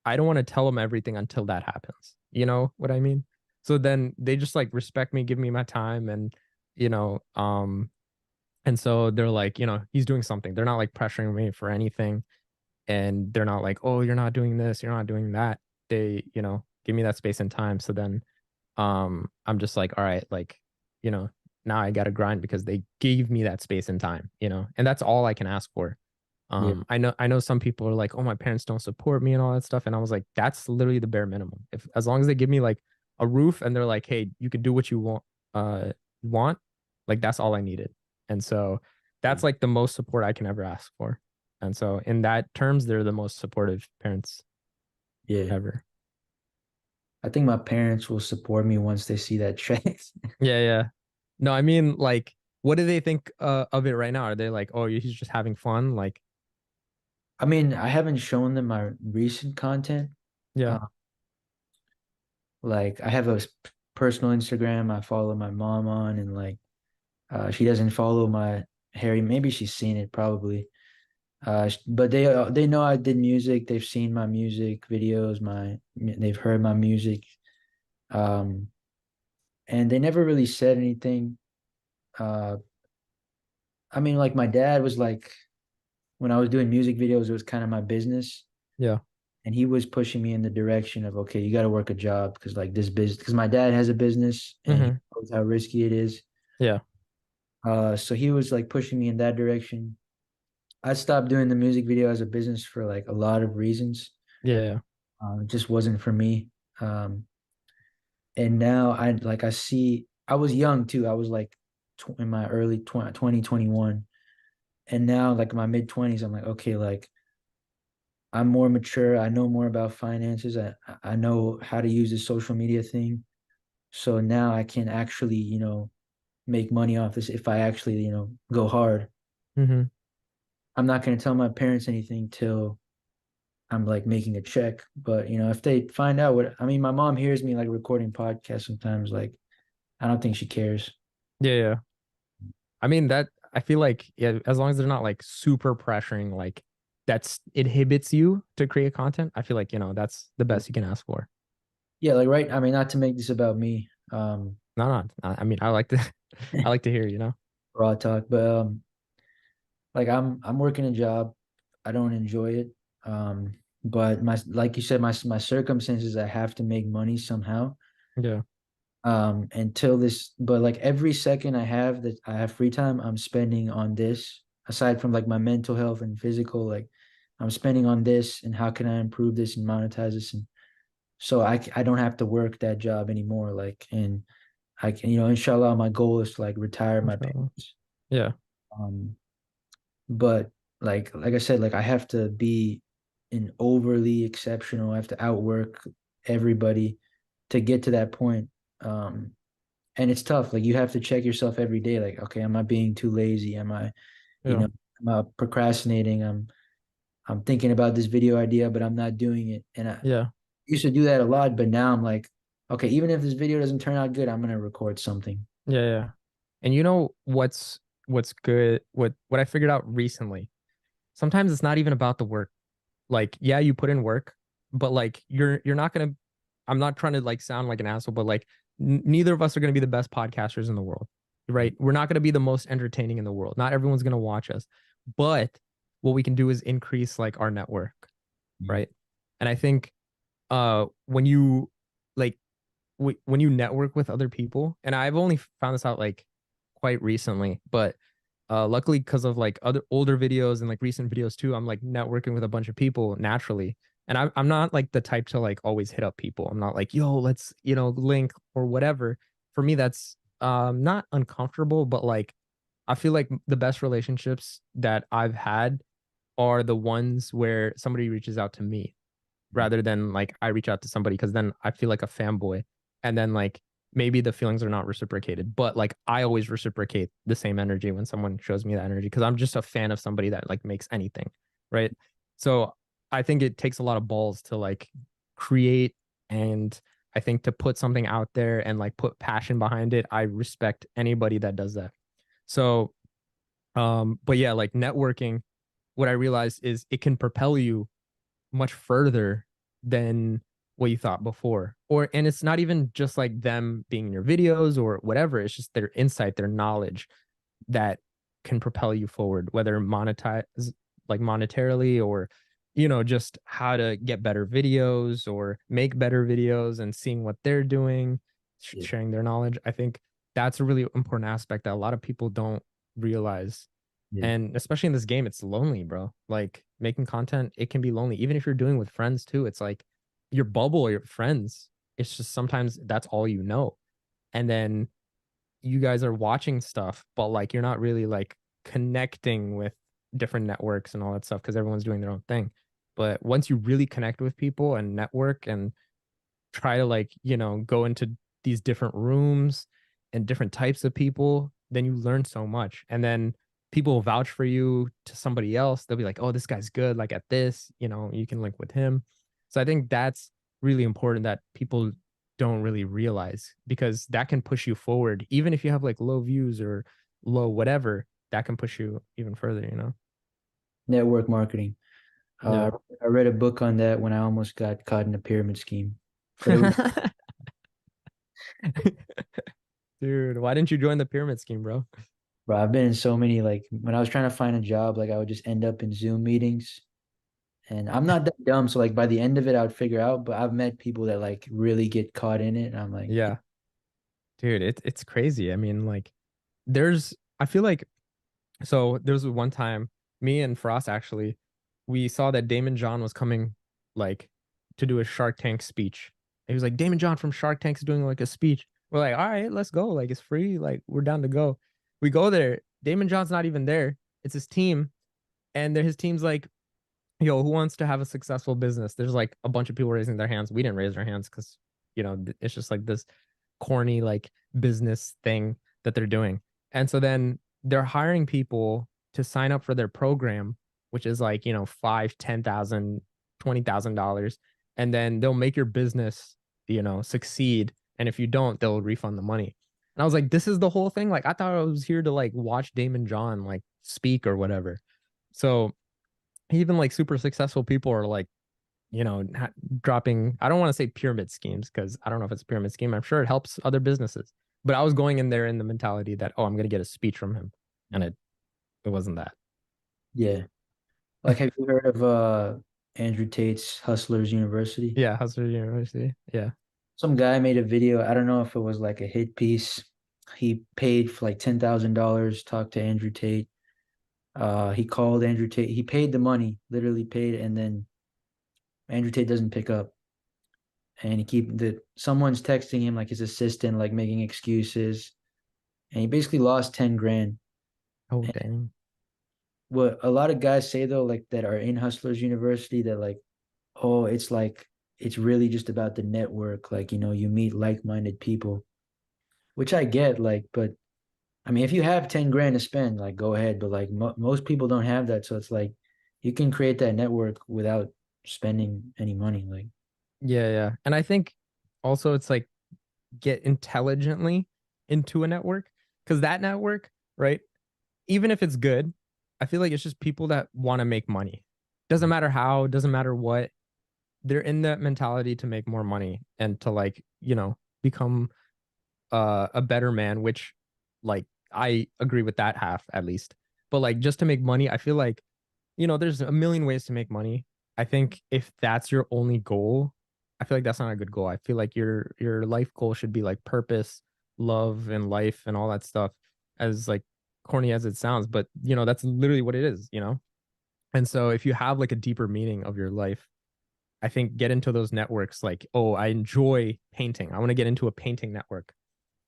S2: I don't want to tell them everything until that happens. You know what I mean? So then they just like respect me, give me my time, and you know, um, and so they're like, he's doing something. They're not like pressuring me for anything, and they're not like, oh, you're not doing this, you're not doing that. They, give me that space and time. So then, I'm just like, all right, like, you know, now I got to grind because they gave me that space and time, and that's all I can ask for.
S1: Yeah,
S2: I know some people are like, oh, my parents don't support me and all that stuff. And I was like, that's literally the bare minimum. If as long as they give me like a roof and they're like, hey, you can do what you want, like that's all I needed. And so that's like the most support I can ever ask for. And so in that terms, they're the most supportive parents
S1: Yeah.
S2: ever.
S1: I think my parents will support me once they see that track.
S2: Yeah, yeah. No, I mean, like, what do they think of it right now? Are they like, oh, he's just having fun? Like,
S1: I mean, I haven't shown them my recent content.
S2: yeah,
S1: Uh, like I have a personal Instagram I follow my mom on, and like she doesn't follow my Harry. Maybe she's seen it probably. But they know I did music. They've seen my music videos. They've heard my music. Um, and they never really said anything. Uh, I mean, like my dad was like when I was doing music videos, it was kind of my business,
S2: yeah.
S1: and he was pushing me in the direction of okay, you got to work a job because like this business, because my dad has a business and he
S2: Mm-hmm.
S1: knows how risky it is.
S2: Yeah.
S1: So he was like pushing me in that direction. I stopped doing the music video as a business for like a lot of reasons.
S2: Yeah.
S1: It just wasn't for me. Um, and now I see I was young too. I was like in my early 2021, and now like my mid 20s, I'm like, okay, like I'm more mature. I know more about finances. I know how to use the social media thing. So now I can actually, make money off this if I actually, go hard.
S2: Mm-hmm.
S1: I'm not going to tell my parents anything till I'm like making a check. But if they find out what I mean, my mom hears me like recording podcasts sometimes. Like I don't think she cares.
S2: Yeah. Yeah. I mean, that I feel like, yeah, as long as they're not like super pressuring, like that's inhibits you to create content, I feel like, that's the best you can ask for.
S1: Yeah, like right. I mean, not to make this about me,
S2: No, no. I mean, I like to, I like to hear.
S1: raw talk, but like I'm working a job. I don't enjoy it. But my like you said, my circumstances, I have to make money somehow.
S2: Yeah.
S1: Until this, but like every second I have that I have free time, I'm spending on this. Aside from like my mental health and physical, like I'm spending on this and how can I improve this and monetize this, and so I don't have to work that job anymore. Like, and I can, inshallah, my goal is to like retire my
S2: Inshallah.
S1: parents.
S2: Yeah.
S1: Um, but like I said, like I have to be an overly exceptional. I have to outwork everybody to get to that point. Um, and it's tough. Like you have to check yourself every day. Like, okay, am I being too lazy? You
S2: Yeah.
S1: know, am I procrastinating? I'm thinking about this video idea, but I'm not doing it. And I
S2: Yeah.
S1: used to do that a lot, but now I'm like, okay, even if this video doesn't turn out good, I'm gonna record something.
S2: Yeah. Yeah. And you know what's good, what I figured out recently. Sometimes it's not even about the work. Like, yeah, you put in work, but like you're not gonna, I'm not trying to like sound like an asshole, but like neither of us are gonna be the best podcasters in the world. Right? We're not gonna be the most entertaining in the world. Not everyone's gonna watch us. But what we can do is increase like our network,
S1: Mhm.
S2: right? And I think when you like when you network with other people, and I've only found this out like quite recently, but luckily because of like other older videos and like recent videos too, I'm like networking with a bunch of people naturally. And I'm not like the type to like always hit up people. I'm not like, yo, let's, link or whatever. For me, that's not uncomfortable, but like I feel like the best relationships that I've had are the ones where somebody reaches out to me rather than like I reach out to somebody, because then I feel like a fanboy. And then like maybe the feelings are not reciprocated, but like I always reciprocate the same energy when someone shows me that energy because I'm just a fan of somebody that like makes anything. Right. So I think it takes a lot of balls to like create, and I think to put something out there and like put passion behind it. I respect anybody that does that. So but yeah, like networking, what I realized is it can propel you much further than what you thought before. And it's not even just like them being in your videos or whatever, it's just their insight, their knowledge that can propel you forward, whether monetize like monetarily, or just how to get better videos or make better videos, and seeing what they're doing,
S1: Yeah,
S2: sharing their knowledge. I think that's a really important aspect that a lot of people don't realize.
S1: yeah,
S2: And especially in this game, it's lonely, bro. Like making content, it can be lonely. Even if you're doing with friends too, it's like your bubble, your friends. It's just sometimes that's all you know. And then you guys are watching stuff, but like you're not really like connecting with. different networks and all that stuff because everyone's doing their own thing. But once you really connect with people and network and try to like, go into these different rooms and different types of people, then you learn so much. And then people will vouch for you to somebody else. They'll be like, oh, this guy's good, like at this, you can link with him. So I think that's really important that people don't really realize because that can push you forward. Even if you have like low views or low whatever, that can push you even further.
S1: Network marketing.
S2: Yeah.
S1: I read a book on that when I almost got caught in a pyramid scheme, but it was,
S2: Dude, why didn't you join the pyramid scheme, bro?
S1: bro, I've been in so many, like when I was trying to find a job, like I would just end up in Zoom meetings. And I'm not that dumb, so like by the end of it, I would figure out. But I've met people that like really get caught in it, and I'm like,
S2: Yeah. Dude, it's crazy. I mean, like I feel like there was one time me and Frost actually we saw that Damon John was coming like to do a Shark Tank speech. He was like, Damon John from Shark Tank's doing like a speech. We're like, all right, let's go. Like it's free. Like we're down to go. We go there. Damon John's not even there. It's his team. And his team's like, yo, who wants to have a successful business? There's like a bunch of people raising their hands. We didn't raise our hands because, it's just like this corny like business thing that they're doing. And so then they're hiring people to sign up for their program, which is like, five, 10,000, $20,000. And then they'll make your business, succeed. And if you don't, they'll refund the money. And I was like, this is the whole thing. Like, I thought I was here to like watch Damon John like speak or whatever. So even like super successful people are like, dropping, I don't want to say pyramid schemes because I don't know if it's a pyramid scheme. I'm sure it helps other businesses. But I was going in there in the mentality that, oh, I'm going to get a speech from him. And it wasn't that.
S1: yeah. Like, have you heard of Andrew Tate's Hustlers University?
S2: Yeah, Hustler University. Yeah.
S1: Some guy made a video. I don't know if it was like a hit piece. He paid for like $10,000, talked to Andrew Tate. He called Andrew Tate. He paid the money, literally paid, and then Andrew Tate doesn't pick up. And someone's texting him like his assistant, like making excuses. And he basically lost 10 grand.
S2: Oh,
S1: And
S2: dang.
S1: what a lot of guys say though, like that are in Hustlers University, that like, oh, it's really just about the network. Like, you meet like-minded people, which I get, like, but I mean, if you have 10 grand to spend, like, go ahead. But like most people don't have that. So it's like you can create that network without spending any money. Like,
S2: Yeah, yeah. And I think also it's like get intelligently into a network because that network, right? Even if it's good, I feel like it's just people that want to make money. Doesn't matter how, doesn't matter what. They're in that mentality to make more money and to like, become a better man, which like I agree with that half at least. But like just to make money, I feel like, there's a million ways to make money. I think if that's your only goal, I feel like that's not a good goal. I feel like your life goal should be like purpose, love, and life and all that stuff, as like corny as it sounds, but that's literally what it is. And so if you have like a deeper meaning of your life, I think get into those networks like, oh, I enjoy painting. I want to get into a painting network.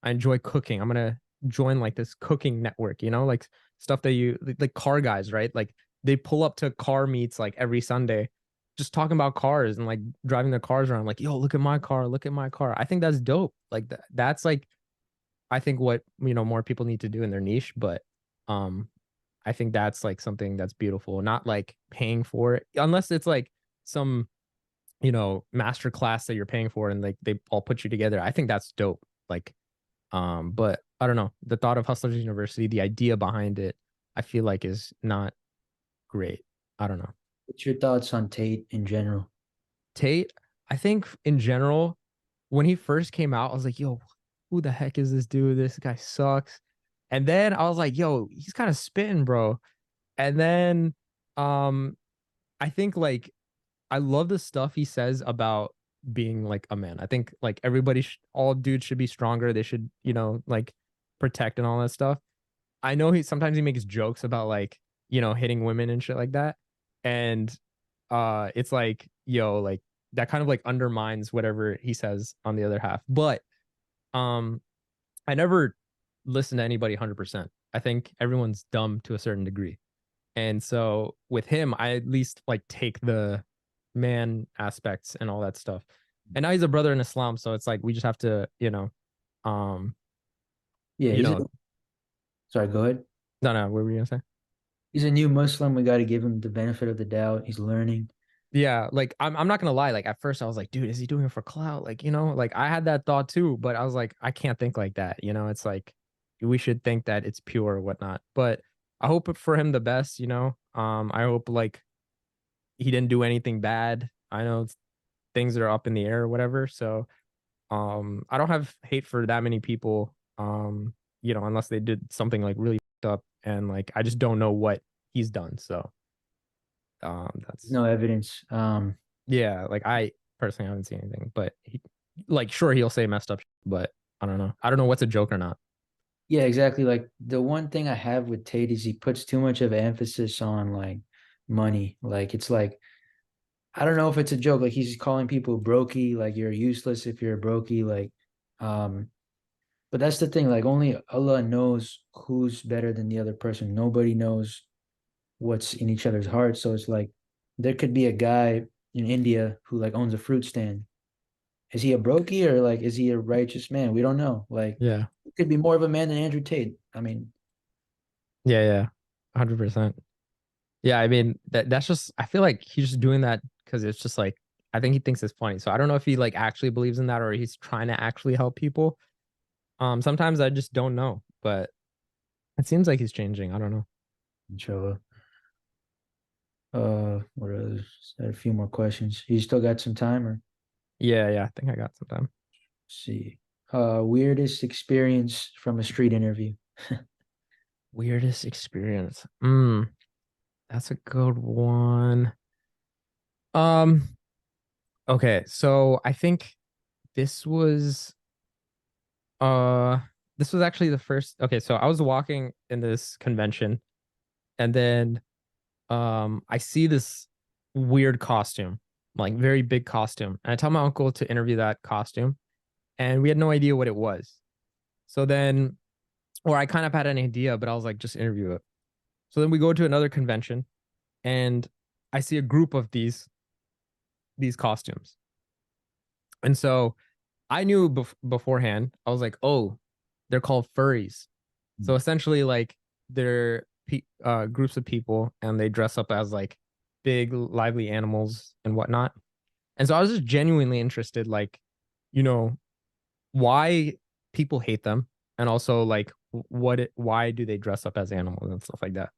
S2: I enjoy cooking. I'm gonna join like this cooking network, like stuff that like car guys, right? Like they pull up to car meets like every Sunday, just talking about cars and like driving their cars around, like, yo, look at my car, look at my car. I think that's dope. Like that's like I think what more people need to do in their niche, but um I think that's like something that's beautiful, not like paying for it, unless it's like some master class that you're paying for and like they all put you together. I think that's dope. Like but I don't know. The thought of Hustlers University, the idea behind it, I feel like is not great. I don't know.
S1: what's your thoughts on Tate in general?
S2: Tate, I think in general, when he first came out, I was like, yo, who the heck is this dude? This guy sucks. And then I was like, yo, he's kind of spitting, bro. And then um I think like I love the stuff he says about being like a man. I think like all dudes should be stronger. They should, like protect and all that stuff. I know he sometimes he makes jokes about like, hitting women and shit like that. And it's like, yo, like that kind of like undermines whatever he says on the other half. But um I never listen to anybody 100%. I think everyone's dumb to a certain degree. And so with him, I at least like take the man aspects and all that stuff. And now he's a brother in Islam, so it's like we just have to, um,
S1: Yeah,
S2: you know,
S1: sorry, go ahead.
S2: no, no, what were you gonna say?
S1: He's a new Muslim. We got to give him the benefit of the doubt. He's learning.
S2: Yeah, like I'm not gonna lie, like at first I was like, dude, is he doing it for clout? Like, like I had that thought too, but I was like, I can't think like that, it's like we should think that it's pure or whatnot. But I hope for him the best. I hope like he didn't do anything bad. I know things are up in the air or whatever. So I don't have hate for that many people, unless they did something like really up and like I just don't know what he's done. So that's
S1: No evidence.
S2: yeah, like I personally haven't seen anything, but like sure he'll say messed up, but I don't know. I don't know what's a joke or not.
S1: Yeah, exactly. Like the one thing I have with Tate is he puts too much of emphasis on like money. Like it's like I don't know if it's a joke. Like he's calling people brokey, like you're useless if you're a brokey. Like, um, but that's the thing. Like only Allah knows who's better than the other person. Nobody knows what's in each other's hearts. So it's like there could be a guy in India who like owns a fruit stand. Is he a brokey or like is he a righteous man? We don't know. Like
S2: Yeah.
S1: he could be more of a man than Andrew Tate. I mean,
S2: Yeah, yeah. 100%. Yeah, I mean that's just I feel like he's just doing that because it's just like I think he thinks it's funny. So I don't know if he like actually believes in that or he's trying to actually help people. Sometimes I just don't know, but it seems like he's changing. I don't know.
S1: inshallah. What else? I had a few more questions. You still got some time or
S2: Yeah, yeah, I think I got some time.
S1: see? Weirdest experience from a street interview.
S2: Weirdest experience. That's a good one. Um, okay, so I think this was uh this was actually the first. Okay, so I was walking in this convention and then I see this weird costume, like very big costume. And I tell my uncle to interview that costume and we had no idea what it was. So then or I kind of had an idea, but I was like just interview it. So then we go to another convention and I see a group of these costumes. And so I knew beforehand, I was like, oh, they're called furries. So essentially, like, they're groups of people and they dress up as like big, lively animals and whatnot. And so I was just genuinely interested, like, you know, why people hate them and also like why do they dress up as animals and stuff like that.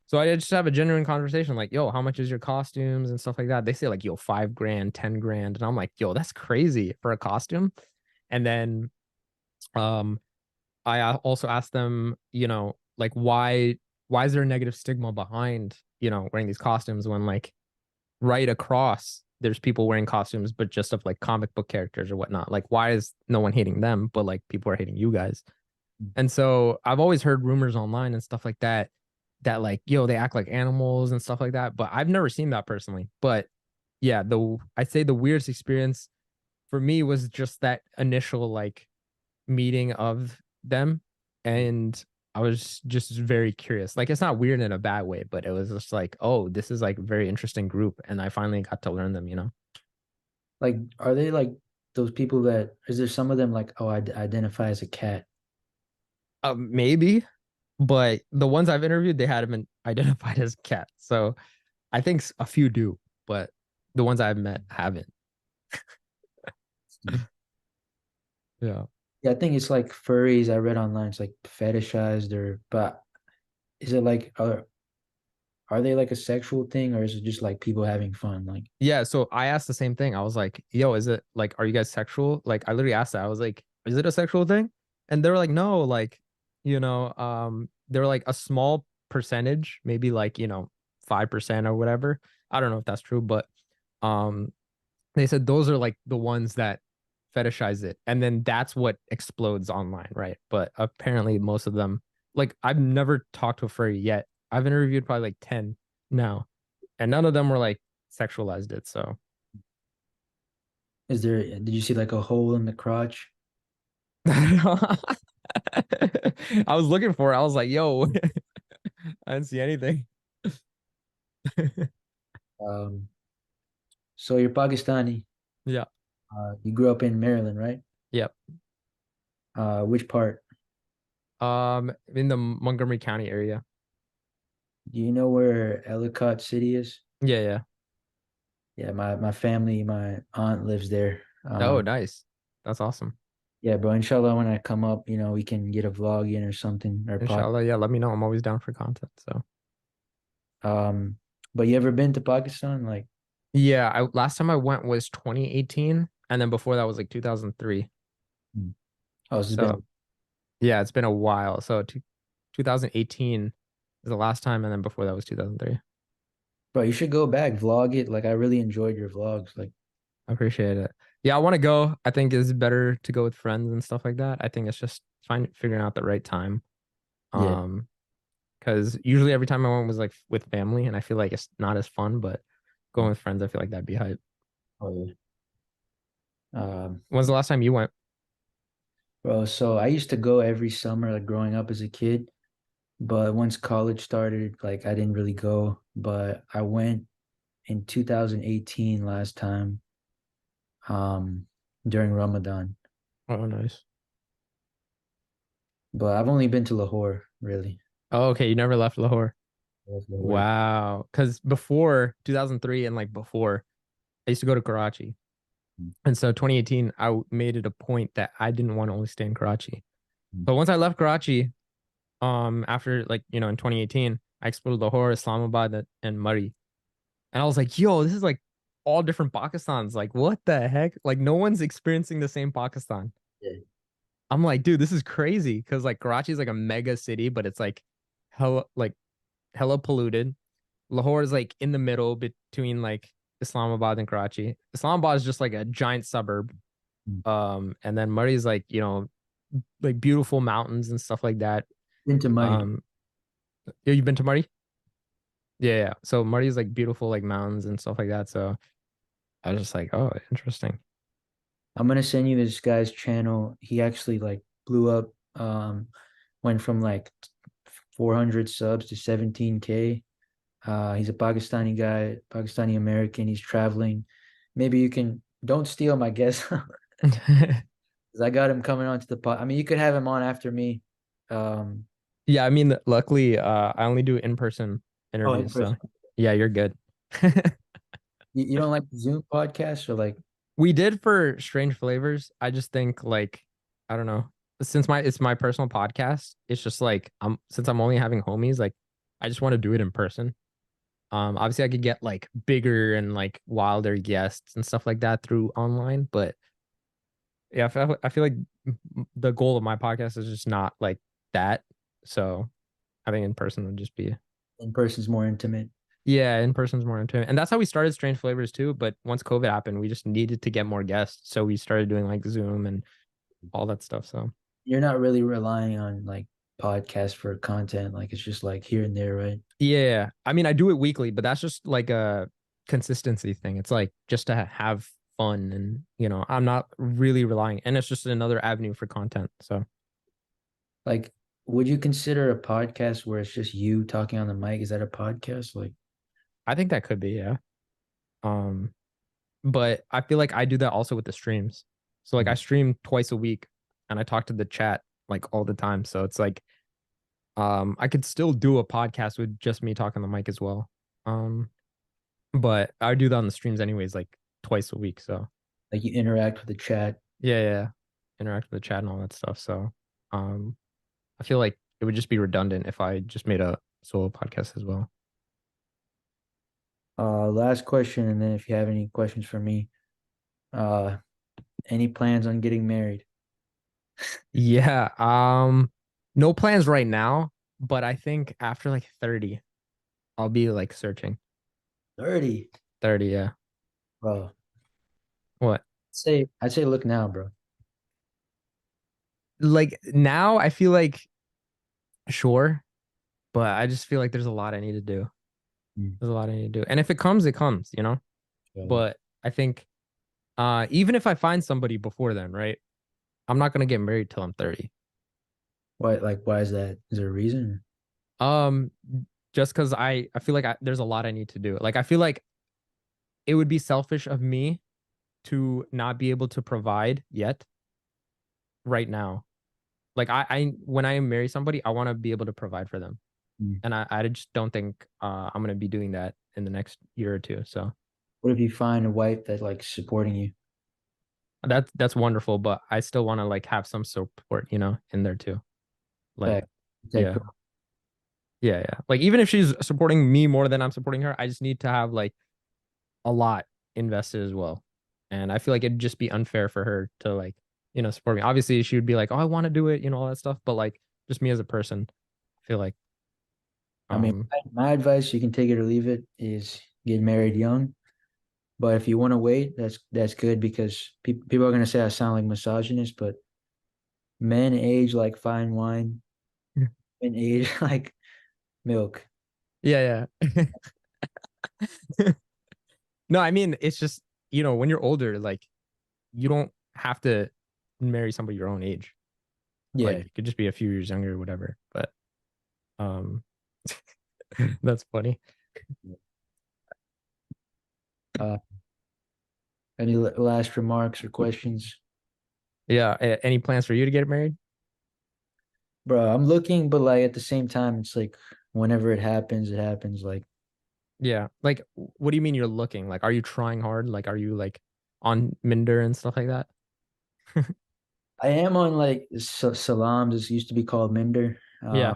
S2: So I just have a genuine conversation, like, yo, how much is your costumes and stuff like that? They say like, yo, 5 grand, 10 grand. And I'm like, yo, that's crazy for a costume. And then um I also asked them, like why is there a negative stigma behind, wearing these costumes when like right across there's people wearing costumes, but just of like comic book characters or whatnot. Like, why is no one hating them, but like people are hating you guys? And so I've always heard rumors online and stuff like that, that like, yo, they act like animals and stuff like that. But I've never seen that personally. But yeah, I'd say the weirdest experience for me was just that initial like meeting of them. And I was just very curious. Like it's not weird in a bad way, but it was just like, oh, this is like a very interesting group. And I finally got to learn them.
S1: Like, are they like those people that is there some of them like, oh, I identify as a cat?
S2: Maybe, but the ones I've interviewed, they hadn't been identified as cats. So I think a few do, but the ones I've met haven't. Yeah.
S1: Yeah, I think it's like furries. I read online, it's like fetishized or, but is it like, are they like a sexual thing or is it just like people having fun? Like,
S2: Yeah. So I asked the same thing. I was like, yo, is it like, are you guys sexual? Like, I literally asked that. I was like, is it a sexual thing? And they were like, no, like, they were like a small percentage, maybe like, 5% or whatever. I don't know if that's true, but um, they said those are like the ones that fetishize it. And then that's what explodes online, right? But apparently most of them, like I've never talked to a furry yet. I've interviewed probably like 10 now, and none of them were like sexualized it. So
S1: did you see like a hole in the crotch?
S2: I was looking for it. I was like, yo, I didn't see anything.
S1: Um, so you're Pakistani.
S2: Yeah.
S1: You grew up in Maryland, right?
S2: Yep.
S1: Which part?
S2: In the Montgomery County area.
S1: Do you know where Ellicott City is?
S2: Yeah, yeah.
S1: Yeah, my family, my aunt lives there.
S2: Oh, nice. That's awesome.
S1: Yeah, bro. Inshallah, when I come up, we can get a vlog in or something or pod.
S2: Inshallah. Yeah, let me know. I'm always down for content. So
S1: Um, but you ever been to Pakistan? Like,
S2: yeah, last time I went was 2018, and then before that was like 2003.
S1: hmm. Oh, this has
S2: So
S1: been,
S2: yeah, it's been a while. So 2018 is the last time, and then before that was 2003.
S1: bro. You should go back, vlog it. Like, I really enjoyed your vlogs. Like,
S2: I appreciate it. Yeah, I want to go. I think it's better to go with friends and stuff like that. I think it's just figuring out the right time.
S1: yeah,
S2: Um, because usually every time I went was like with family, and I feel like it's not as fun, but going with friends, I feel like that'd be hype.
S1: oh yeah.
S2: When's the last time you went?
S1: Bro. So I used to go every summer, like growing up as a kid. But once college started, like I didn't really go. But I went in 2018 last time, um, during Ramadan.
S2: Oh, nice.
S1: But I've only been to Lahore, really.
S2: Oh, okay. You never left Lahore.
S1: Lahore.
S2: Wow. Because before 2003 and like before, I used to go to Karachi. And so 2018, made it a point that I didn't want to only stay in Karachi. But once I left Karachi, after like, in 2018, I explored Lahore, Islamabad, and Murray. And I was like, yo, this is like all different Pakistans. Like, what the heck? Like, no one's experiencing the same Pakistan.
S1: Yeah.
S2: I'm like, dude, this is crazy. Cause like Karachi is like a mega city, but it's like hella polluted. Lahore is like in the middle between like Islamabad and Karachi. Islamabad is just like a giant suburb. And then Murray is like, like beautiful mountains and stuff like that.
S1: Into Murray.
S2: Um, you've been to Murray? Yeah, yeah. So Murray is like beautiful like mountains and stuff like that. So I was just like, oh, interesting.
S1: I'm gonna send you this guy's channel. He actually like blew up, went from like 400 subs to 17K. He's a Pakistani guy, Pakistani American. He's traveling. Maybe you can don't steal my guess because I got him coming onto the pod. I mean, you could have him on after me. Um,
S2: Yeah, I mean, luckily, I only do in-person
S1: oh, in
S2: interviews, so
S1: person.
S2: yeah, you're good.
S1: You don't like Zoom podcasts or like,
S2: We did for Strange Flavors. I just think like, I don't know, since it's my personal podcast, it's just like since I'm only having homies, like I just want to do it in person. Obviously I could get like bigger and like wilder guests and stuff like that through online, but yeah, I feel like the goal of my podcast is just not like that. So I think in person would just be
S1: in person's more intimate?
S2: yeah, in person's more intimate. And that's how we started Strange Flavors too. But once COVID happened, we just needed to get more guests. So we started doing like Zoom and all that stuff. So
S1: You're not really relying on like podcasts for content. Like it's just like here and there, right?
S2: yeah, I mean, I do it weekly, but that's just like a consistency thing. It's like just to have fun and, I'm not really relying. And it's just another avenue for content. So
S1: Like, would you consider a podcast where it's just you talking on the mic? Is that a podcast? Like,
S2: I think that could be, yeah. Um, but I feel like I do that also with the streams. So like I stream twice a week and I talk to the chat like all the time. So it's like I could still do a podcast with just me talking on the mic as well. Um, but I do that on the streams anyways, like twice a week. So
S1: like you interact with the chat.
S2: yeah, yeah. Interact with the chat and all that stuff. So um I feel like it would just be redundant if I just made a solo podcast as well.
S1: Last question, and then if you have any questions for me, uh, any plans on getting married?
S2: Yeah. No plans right now, but I think after like 30, I'll be like searching.
S1: 30,
S2: 30, yeah.
S1: bro.
S2: What?
S1: I'd say look now, bro.
S2: Like now I feel like sure, but I just feel like there's a lot I need to do.
S1: Mm.
S2: There's a lot I need to do. And if it comes, it comes.
S1: So,
S2: But I think even if I find somebody before then, right? I'm not gonna get married till I'm 30.
S1: why is that? Is there a reason?
S2: Um just because I feel like there's a lot I need to do. Like I feel like it would be selfish of me to not be able to provide yet right now. Like I when I marry somebody, I want to be able to provide for them.
S1: Mm.
S2: And I just don't think I'm gonna be doing that in the next year or two. So
S1: What if you find a wife that like supporting you?
S2: that's wonderful, but I still want to like have some support, in there too. Like,
S1: Fact. That
S2: yeah,
S1: girl.
S2: yeah. Like even if she's supporting me more than I'm supporting her, I just need to have like a lot invested as well. And I feel like it'd just be unfair for her to like, support me. Obviously, she would be like, "Oh, I want to do it," all that stuff. But like, just me as a person, I feel like,
S1: I mean,
S2: um,
S1: my advice, you can take it or leave it, is get married young. But if you want to wait, that's good because people are gonna say I sound like misogynist, but men age like fine wine and age like milk.
S2: yeah, yeah. No, I mean, it's just, when you're older, like you don't have to marry somebody your own age.
S1: Yeah.
S2: Like it could just be a few years younger or whatever. But um that's funny.
S1: Uh, any last remarks or questions?
S2: Yeah. Any plans for you to get married?
S1: Bro, I'm looking, but like at the same time, it's like whenever it happens, it happens. Like
S2: Yeah. Like, what do you mean you're looking? Like, are you trying hard? Like, are you like on Minder and stuff like that?
S1: I am on like Salams. This used to be called Minder.
S2: Yeah.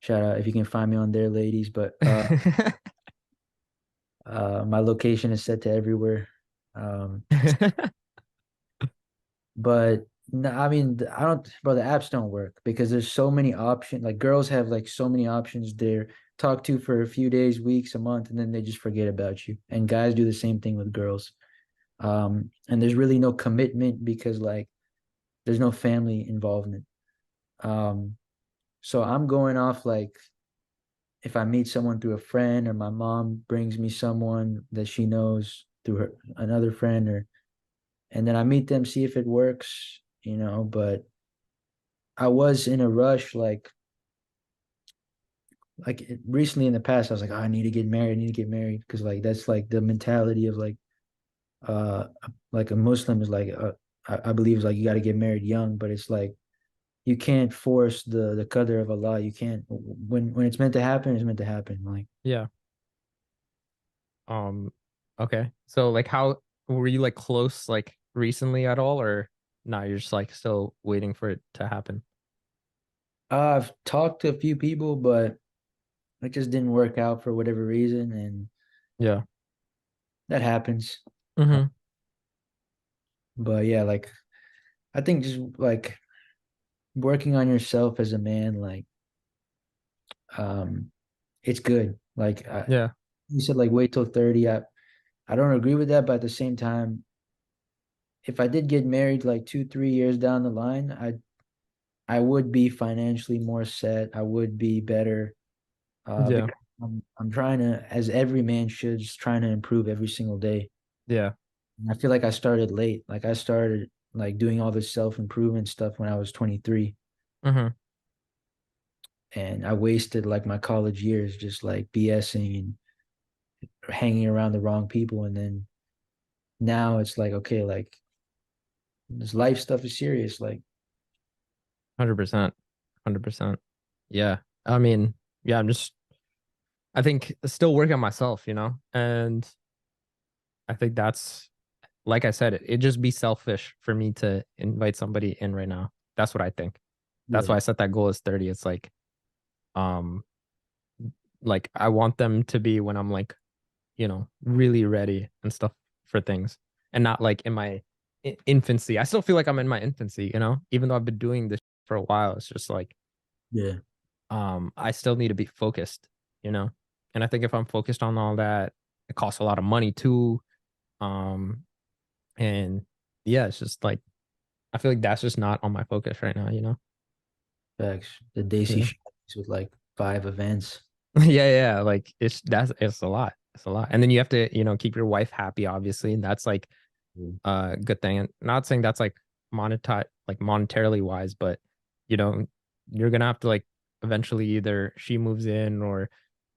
S1: Shout out if you can find me on there, ladies. But my location is set to everywhere. Um, but no, I mean, I don't, bro, the apps don't work because there's so many options. Like girls have like so many options there. Talk to for a few days, weeks, a month, and then they just forget about you. And guys do the same thing with girls. And there's really no commitment because like there's no family involvement. Um, so I'm going off like if I meet someone through a friend or my mom brings me someone that she knows through her another friend or and then I meet them, see if it works, but I was in a rush recently in the past, I was like, oh, I need to get married, I need to get married. Cause like that's like the mentality of uh like a Muslim is like I believe is like you gotta get married young, but it's like you can't force the qadr of Allah. You can't when it's meant to happen, it's meant to happen. Like
S2: Yeah. Um, okay. So like how were you like close like recently at all or no, you're just like still waiting for it to happen?
S1: I've talked to a few people, but it just didn't work out for whatever reason, and
S2: Yeah.
S1: that happens.
S2: Mm-hmm.
S1: But yeah, like I think just like working on yourself as a man, like um, it's good. Like
S2: Yeah.
S1: you said, like wait till 30. I don't agree with that, but at the same time, if I did get married like 2, 3 years down the line, I would be financially more set. I would be better.
S2: Yeah.
S1: Because I'm trying to, as every man should, just trying to improve every single day.
S2: Yeah.
S1: And I feel like I started late. Like I started like doing all this self-improvement stuff when I was 23.
S2: Mm-hmm.
S1: And I wasted like my college years just like BSing and hanging around the wrong people. And then now it's like, okay, like this life stuff is serious. Like,
S2: 100%. 100%. Yeah. I mean, yeah, I think still working on myself, and I think that's, like I said, it just be selfish for me to invite somebody in right now. That's what I think. That's
S1: yeah,
S2: why I set that goal as 30. It's um, like I want them to be when I'm like, really ready and stuff for things and not like in my infancy. I still feel like I'm in my infancy, even though I've been doing this for a while. It's just like,
S1: yeah,
S2: I still need to be focused, you know? And I think if I'm focused on all that, it costs a lot of money too. Um, and yeah, it's just like I feel like that's just not on my focus right now.
S1: facts. The Desi
S2: Yeah.
S1: shows with like 5 events.
S2: Yeah. Like it's a lot. It's a lot. And then you have to, keep your wife happy, obviously. And that's like
S1: Mm.
S2: a good thing. And not saying that's like monetarily wise, but you know, you're gonna have to like eventually either she moves in or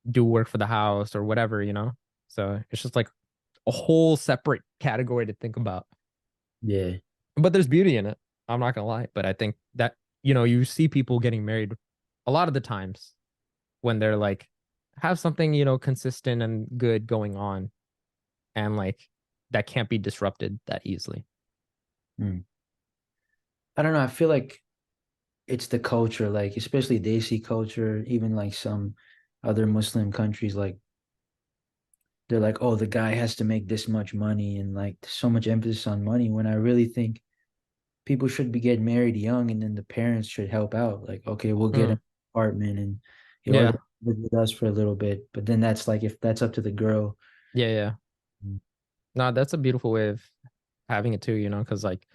S2: do work for the house or whatever, you know? So it's just like a whole separate category to think about.
S1: Yeah.
S2: But there's beauty in it. I'm not gonna lie. But I think that, you see people getting married a lot of the times when they're like have something, consistent and good going on, and like that can't be disrupted that easily.
S1: Mm. I don't know. I feel like it's the culture, like especially Desi culture, even like some other Muslim countries, like they're like, oh, the guy has to make this much money and like so much emphasis on money when I really think people should be getting married young and then the parents should help out. Like, okay, we'll get
S2: Mm,
S1: an apartment and you are
S2: yeah.
S1: gonna live with us for a little bit. But then that's like if that's up to the girl.
S2: Yeah, yeah. No, that's a beautiful way of having it too, because like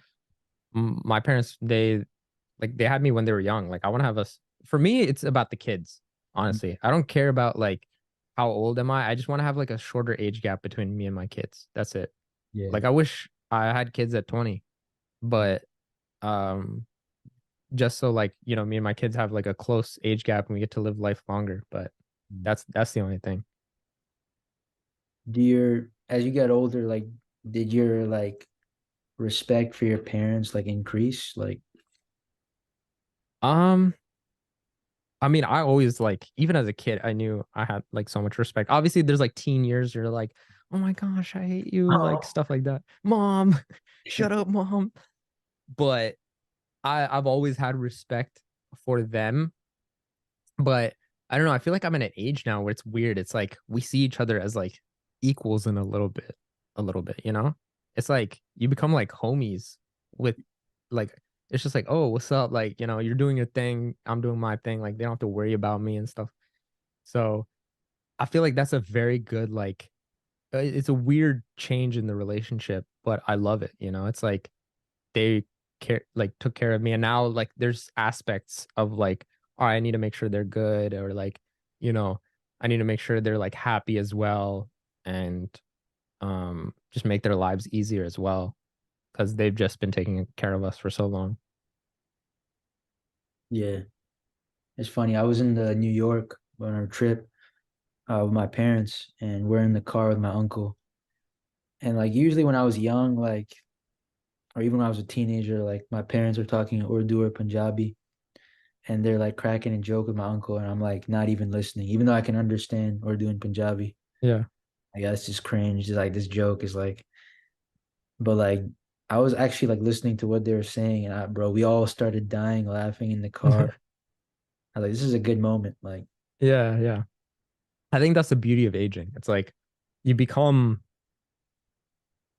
S2: my parents, they had me when they were young. Like I want to have us. For me, it's about the kids. Honestly, I don't care about like how old am I. I just want to have like a shorter age gap between me and my kids. That's it.
S1: Yeah.
S2: Like I wish I had kids at 20, but um, just so like me and my kids have like a close age gap and we get to live life longer. But that's the only thing.
S1: Do your as you get older, like did your like respect for your parents like increase? Like
S2: Um, I mean, I always like, even as a kid, I knew I had like so much respect. Obviously, there's like teen years, you're like, oh my gosh, I hate you, like
S1: oh.
S2: stuff like that. Mom, shut up, mom. But I've always had respect for them. But I don't know, I feel like I'm in an age now where it's weird. It's like we see each other as like equals in a little bit, you know? It's like you become like homies with like it's just like, oh, what's up? Like, you're doing your thing, I'm doing my thing. Like they don't have to worry about me and stuff. So I feel like that's a very good like it's a weird change in the relationship, but I love it, It's like they took care of me, and now like there's aspects of like, all right, I need to make sure they're good, or like, you know, I need to make sure they're like happy as well, and just make their lives easier as well because they've just been taking care of us for so long.
S1: Yeah. It's funny. I was in New York on our trip with my parents, and we're in the car with my uncle. And like usually when I was young, like or even when I was a teenager, like my parents were talking Urdu or Punjabi, and they're like cracking a joke with my uncle, and I'm like not even listening, even though I can understand Urdu and Punjabi.
S2: Yeah.
S1: Like that's just cringe. Just like this joke is like, but like I was actually like listening to what they were saying, and bro, we all started dying laughing in the car. I was like, this is a good moment. Like,
S2: Yeah, yeah. I think that's the beauty of aging. It's like you become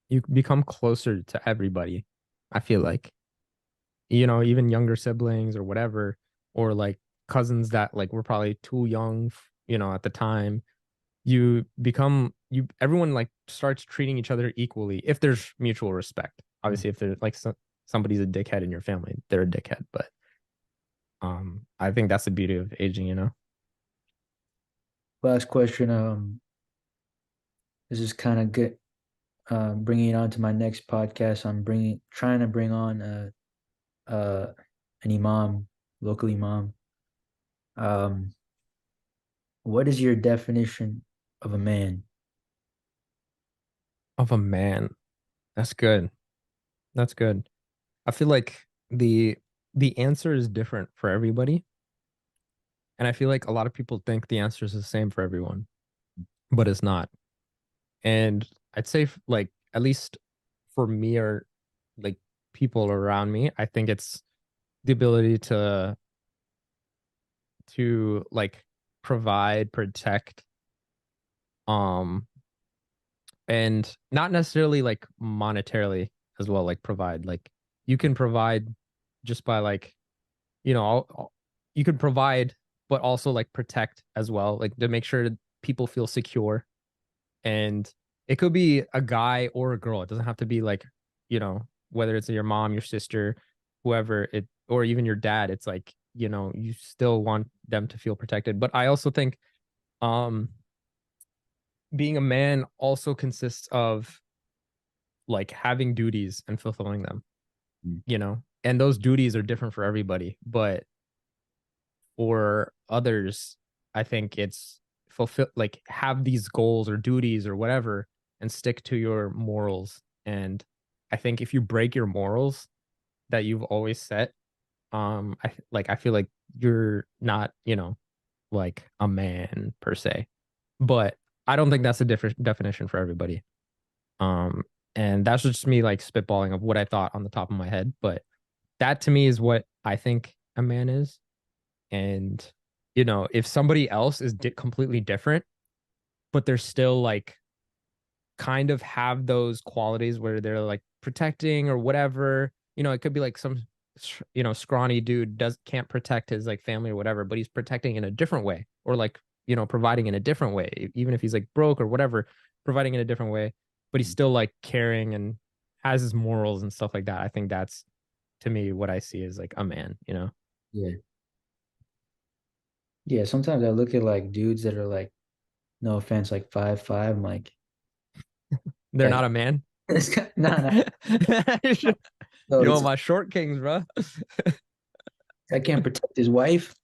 S2: you become closer to everybody. I feel like, even younger siblings or whatever, or like cousins that like were probably too young, at the time. Everyone like starts treating each other equally if there's mutual respect. Obviously, if there's like somebody's a dickhead in your family, they're a dickhead. But I think that's the beauty of aging.
S1: last question. This is kind of good. Bringing it on to my next podcast. I'm bringing trying to bring on uh an imam, local imam. Um, what is your definition of a man?
S2: Of a man, that's good. That's good. I feel like the answer is different for everybody, and I feel like a lot of people think the answer is the same for everyone, but it's not. And I'd say like at least for me or like people around me, I think it's the ability to like provide, protect, um, and not necessarily like monetarily as well, like provide. Like you can provide just by like, you can provide, but also like protect as well, like to make sure people feel secure. And it could be a guy or a girl. It doesn't have to be like, whether it's your mom, your sister, whoever it, or even your dad. It's like, you still want them to feel protected. But I also think um being a man also consists of like having duties and fulfilling them,
S1: Mm.
S2: and those duties are different for everybody. But For others, I think it's fulfill like have these goals or duties or whatever and stick to your morals. And I think if you break your morals that you've always set, I feel like you're not, like a man per se. But I don't think that's a different definition for everybody. Um, and that's just me like spitballing of what I thought on the top of my head. But that to me is what I think a man is. And if somebody else is completely different, but they're still like kind of have those qualities where they're like protecting or whatever, it could be like some scrawny dude can't protect his like family or whatever, but he's protecting in a different way, or like providing in a different way, even if he's like broke or whatever, providing in a different way, but he's still like caring and has his morals and stuff like that. I think that's, to me, what I see as like a man.
S1: Yeah. Yeah, sometimes I look at like dudes that are like, no offense, like 5'5". I'm like,
S2: They're
S1: that
S2: not a man.
S1: nah, nah. No,
S2: Yo,
S1: it's
S2: my short kings, bro.
S1: I can't protect his wife.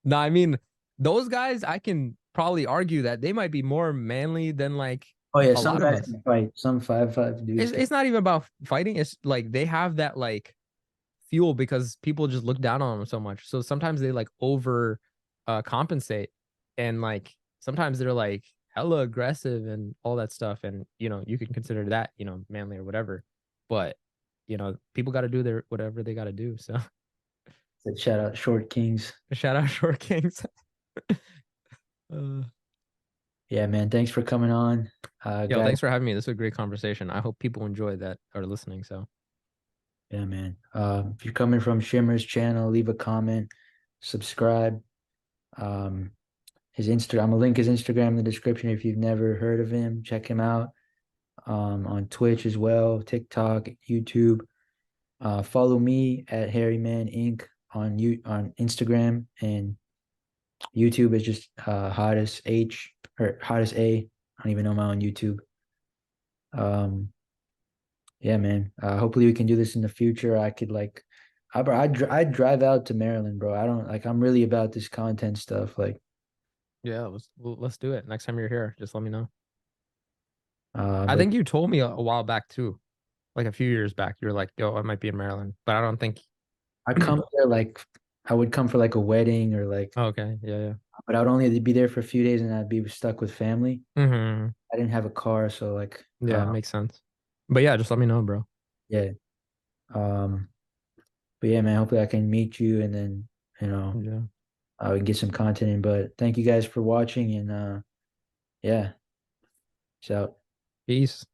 S2: No, I mean, those guys, I can probably argue that they might be more manly than like
S1: Oh yeah,
S2: a
S1: some
S2: lot of
S1: guys
S2: us.
S1: can fight. Some 5'5" dudes can.
S2: It's not even about fighting. It's like they have that like fuel because people just look down on them so much. So sometimes they like over compensate, and like sometimes they're like hella aggressive and all that stuff. And you can consider that, manly or whatever. But people got to do their whatever they got to do. So
S1: Said shout out short kings.
S2: shout out short kings.
S1: Yeah, man. Thanks for coming on,
S2: Yo,
S1: guys.
S2: thanks for having me. This was a great conversation. I hope people enjoy that are listening. So
S1: Yeah, man. If you're coming from Shimmer's channel, leave a comment, subscribe. Um, his Insta, I'm gonna link his Instagram in the description if you've never heard of him. Check him out. On Twitch as well, TikTok, YouTube. Follow me at Harryman Inc. on Instagram, and YouTube is just hottest H or hottest A. I don't even know my own YouTube. Um, yeah, man. Hopefully we can do this in the future. I could like, I'd drive out to Maryland, bro. I don't like. I'm really about this content stuff. Like,
S2: yeah, let's do it. Next time you're here, just let me know. I
S1: but
S2: think you told me a while back too, like a few years back. You're like, yo, I might be in Maryland, but I don't think.
S1: I come there like I would come for like a wedding or like,
S2: Oh, okay, yeah, yeah,
S1: but I would only be there for a few days and I'd be stuck with family. I didn't have a car, so like,
S2: yeah, it makes sense. But yeah, just let me know, bro.
S1: yeah. Um, but yeah, man. Hopefully I can meet you and then you know
S2: Yeah,
S1: we can get some content in. But thank you guys for watching and yeah, so.
S2: peace.